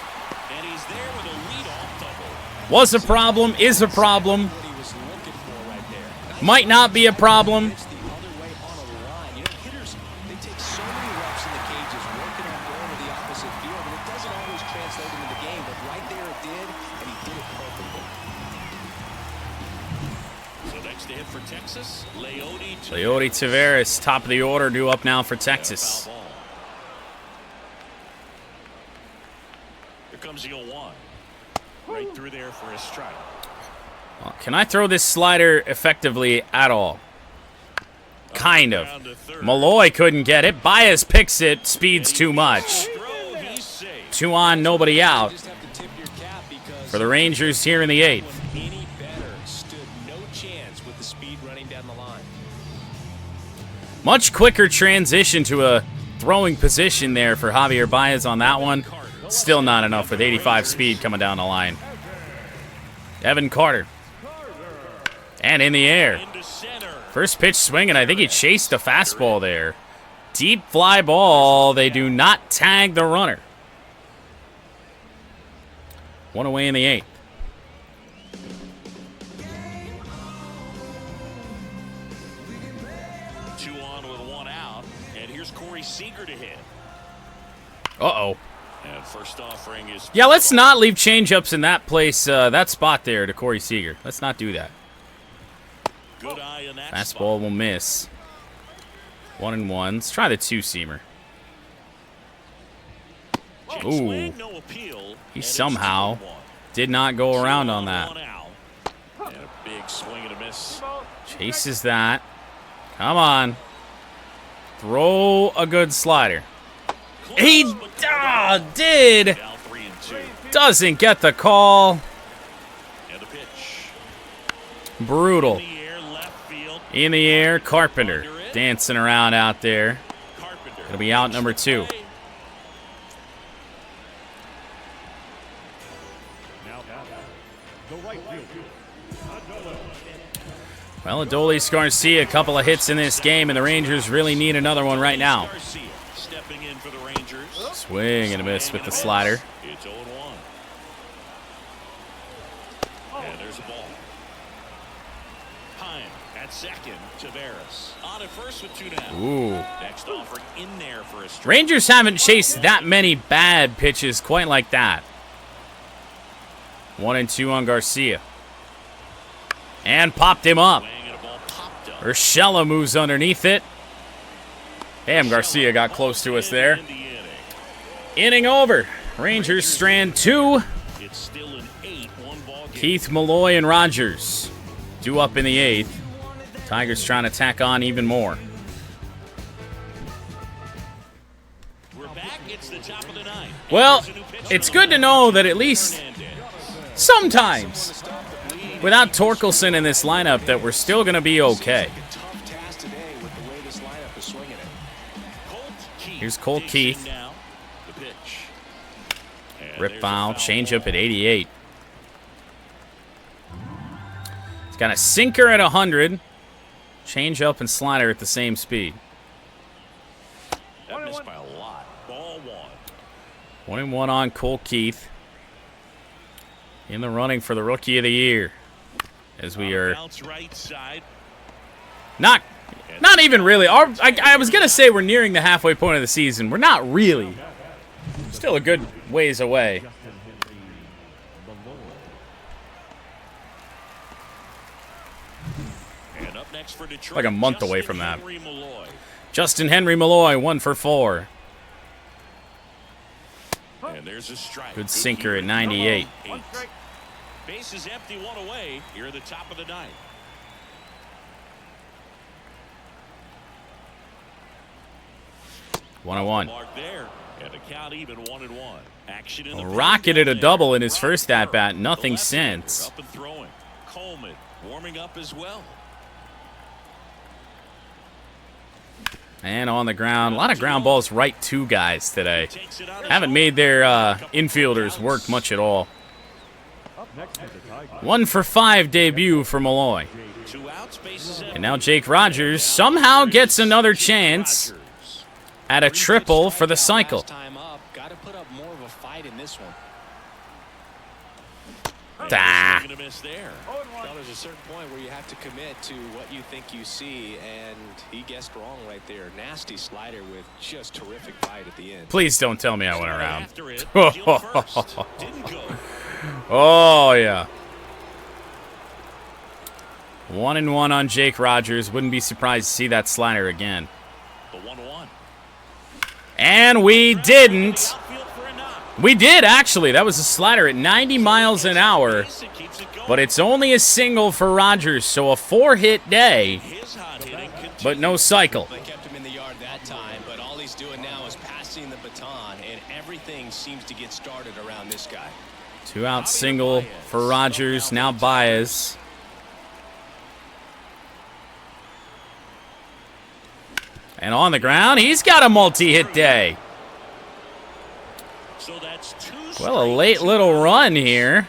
S2: and he's there with a leadoff double.
S4: Was a problem, is a problem,
S3: What he was looking for right there.
S4: might not be a problem.
S3: It's the other way on a line. You know, hitters, they take so many reps in the cages working on going to the opposite field, and it doesn't always translate into the game, but right there it did, and he did it perfectly.
S2: So next to hit for Texas,
S4: Leody Taveras, top of the order, due up now for Texas.
S2: Foul ball. Here comes the 0-1. Right through there for a strike.
S4: Can I throw this slider effectively at all? Kind of.
S2: Down to third.
S4: Malloy couldn't get it. Baez picks it. Speed's too much.
S2: Throw, he's safe.
S4: 2 on, nobody out
S3: Just have to tip your cap because
S4: for the Rangers here in the 8th.
S3: any better stood no chance with the speed running down the line.
S4: Much quicker transition to a throwing position there for Javier Baez on that one. Still not enough with 85 speed coming down the line. Evan Carter. And in the air.
S2: Into center.
S4: First pitch swing, and I think he chased a fastball there. Deep fly ball. They do not tag the runner. 1 away in the 8th.
S2: Two on with 1 out. And here's Corey Seager to hit.
S4: Uh-oh.
S2: And first offering is
S4: Yeah, let's not leave changeups in that place, that spot there to Corey Seager. Let's not do that.
S2: good eye in that
S4: Fastball
S2: spot.
S4: will miss. 1-1. Let's try the 2-seamer.
S2: Check
S4: Ooh.
S2: swing, no appeal.
S4: He
S2: And it's
S4: somehow
S2: 2-1.
S4: did not go around on
S2: 1
S4: that.
S2: out. And a big swing and a miss.
S4: Chases that. Come on. Throw a good slider. He
S2: Close, but
S4: did.
S2: down 3-2.
S4: Doesn't get the call.
S2: And the pitch.
S4: Brutal.
S2: In the air, left field.
S4: In the air, Carpenter dancing around out there.
S2: Carpenter.
S4: It'll be out number 2. Well, Adolis Garcia, a couple of hits in this game, and the Rangers really need another one right now.
S2: Garcia stepping in for the Rangers.
S4: Swing and a miss with the slider.
S2: It's 0-1. And there's a ball. Heim at second. Taveras on at first with 2 down.
S4: Ooh.
S2: Next offering in there for a strike.
S4: Rangers haven't chased that many bad pitches quite like that. 1-2 on Garcia. And popped him up.
S2: Swing and a ball popped up.
S4: Urshela moves underneath it. Damn, Garcia got close to us there. Inning over. Rangers strand 2.
S2: It's still an 8-1 ball game.
S4: Keith, Malloy, and Rogers due up in the 8th. Tigers trying to tack on even more.
S2: We're back. It's the top of the 9th.
S4: Well, it's good to know that at least sometimes, without Torkelson in this lineup, that we're still going to be okay. Here's Cole Keith. Rip foul, changeup at 88. He's got a sinker at 100. Changeup and slider at the same speed.
S2: That missed by a lot. Ball 1.
S4: 1-1 on Cole Keith. In the running for the Rookie of the Year. As we are not even really. I was going to say we're nearing the halfway point of the season. We're not really. Still a good ways away.
S2: And up next for Detroit,
S4: Like a month away from that.
S2: Justyn-Henry Malloy.
S4: Justyn-Henry Malloy, 1 for 4.
S2: And there's a strike.
S4: Good sinker at 98.
S2: Base is empty, 1 away. Here at the top of the 9th.
S4: 1-1.
S2: Mark there. And the count even 1-1. Action in the
S4: Rocketed a double in his first at-bat. Nothing since.
S2: Up and throwing. Coleman warming up as well.
S4: And on the ground. A lot of ground balls right to guys today. Haven't made their infielders work much at all. 1 for 5 debut for Malloy.
S2: 2 outs, bases empty.
S4: And now Jake Rogers somehow gets another chance at a triple for the cycle.
S3: Got to put up more of a fight in this one.
S4: Ah.
S2: Gonna miss there.
S3: Well, there's a certain point where you have to commit to what you think you see, and he guessed wrong right there. Nasty slider with just terrific bite at the end.
S4: Please don't tell me I went around.
S2: After it, field first. Didn't go.
S4: Oh, yeah. 1-1 on Jake Rogers. Wouldn't be surprised to see that slider again.
S2: The 1-1.
S4: And we didn't.
S2: Outfield for a knock.
S4: We did, actually. That was a slider at 90 miles an hour.
S2: It keeps it going.
S4: But it's only a single for Rogers, so a 4-hit day,
S2: His hot hitting continues.
S4: but no cycle.
S3: They kept him in the yard that time, but all he's doing now is passing the baton, and everything seems to get started around this guy.
S4: 2-out single for Rogers. Now Baez. And on the ground, he's got a multi-hit day.
S2: So that's 2
S4: Well, a late little run here.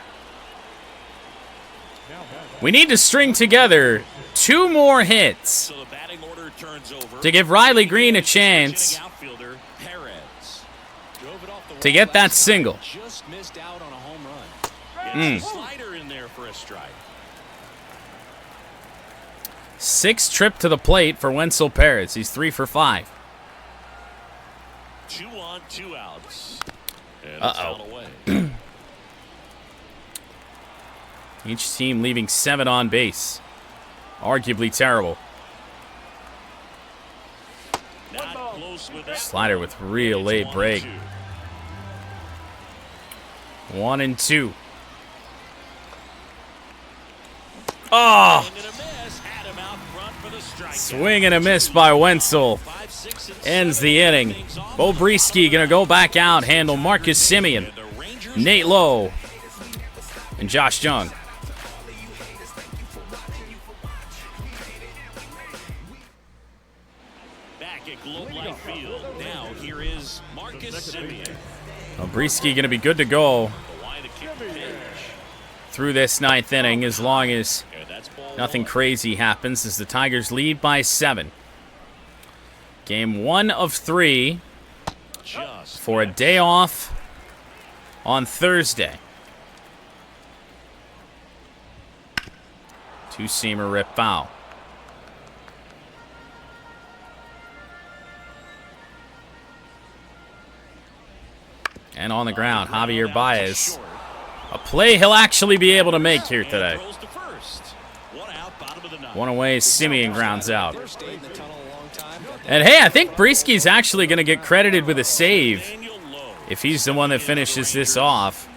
S4: We need to string together 2 more hits
S2: So the batting order turns over.
S4: to give Riley Green a chance
S2: Outfielder Perez.
S3: Drove it off the
S4: to
S3: wall
S4: get that
S3: last
S4: single.
S3: time, just missed out on a home run.
S2: Gets a slider in there for a strike.
S4: 6th trip to the plate for Wenzel Perez. He's 3 for 5.
S2: 2 on, 2 outs. And it's
S4: Uh-oh.
S2: out away.
S4: Each team leaving 7 on base. Arguably terrible.
S2: Not close with that.
S4: Slider with real
S2: It's
S4: late
S2: 1-2.
S4: break. 1-2. Oh!
S2: Swing and a miss. Had him out front for the strikeout.
S4: Swing and a miss by Wenzel.
S2: 5, 6, and
S4: Ends
S2: 7
S4: the inning.
S2: innings on
S4: Bo
S2: the
S4: Brisky going to go back out, handle Marcus Simeon,
S2: The Rangers
S4: Nate Lowe, and Josh Jung.
S2: back at Globe Life Field. Now here is Marcus Simeon.
S4: Brisky going to be good to go
S2: The line to kick the pitch.
S4: through this 9th inning as long as
S2: And that's ball
S4: nothing
S2: 1.
S4: crazy happens as the Tigers lead by 7. Game 1 of 3
S2: Just
S4: for a day off on Thursday. 2-seamer rip foul. And on the ground, Javier Baez. A play he'll actually be able to make here today.
S2: Throws to first. 1 out, bottom of the 9th.
S4: One away, Simeon grounds out. And hey, I think Brisky's actually going to get credited with a save if he's the one that finishes this off.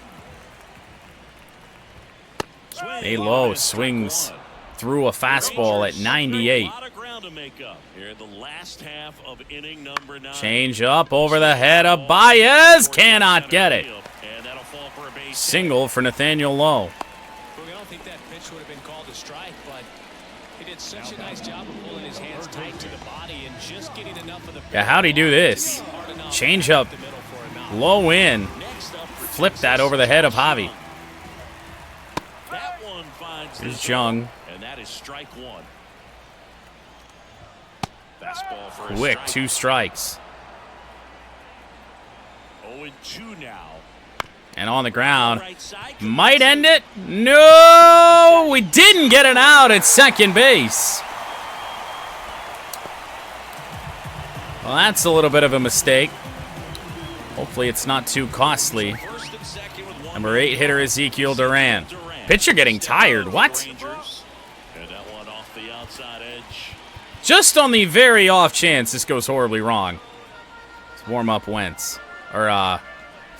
S4: A Low swings through a fastball at 98. Change up over the head of Baez. Cannot get it. Single for Nathaniel Lowe.
S3: I don't think that pitch would have been called a strike, but he did such a nice job of pulling his hands tight to the body and just getting enough of the...
S4: Yeah, how'd he do this? Change up. Low in. Flip that over the head of Javi. Here's Jung.
S2: And that is strike one.
S4: Quick, 2 strikes.
S2: 0-2 now.
S4: And on the ground. Might end it. No! We didn't get it out at second base. Well, that's a little bit of a mistake. Hopefully it's not too costly. Number 8 hitter Ezekiel Duran. Pitcher getting tired. What? Just on the very off chance this goes horribly wrong. Let's warm up Wentz. Or,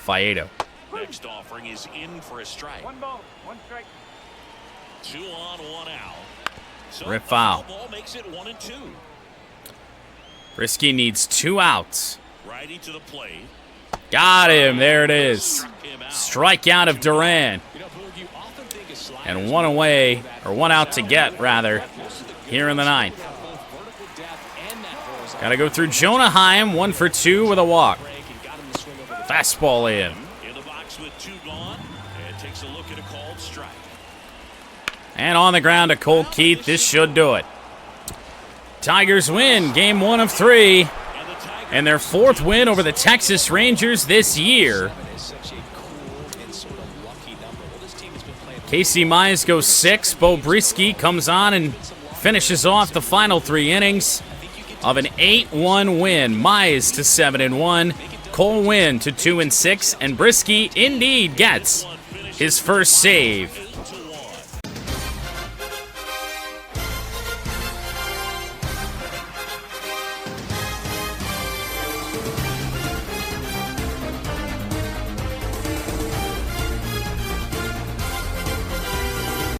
S4: Faedo.
S2: Next offering is in for a strike.
S5: 1 ball, 1 strike.
S2: 2 on, 1 out. So
S4: Rip foul.
S2: Ball makes it 1-2.
S4: Brisky needs 2 outs.
S2: Righty to the plate.
S4: Got him. There it is. Strikeout of Duran. And 1 away, or 1 out to get, rather, here in the 9th. Got to go through Jonah Heim, 1 for 2 with a walk. Fastball in.
S2: In the box with 2 gone, and takes a look at a called strike.
S4: And on the ground to Colt Keith. This should do it. Tigers win game 1 of 3. And their 4th win over the Texas Rangers this year. Casey Mize goes 6. Bo Brisky comes on and finishes off the final 3 innings of an 8-1 win. Mize to 7-1. Cole Winn to 2-6. And Brisky indeed gets his first save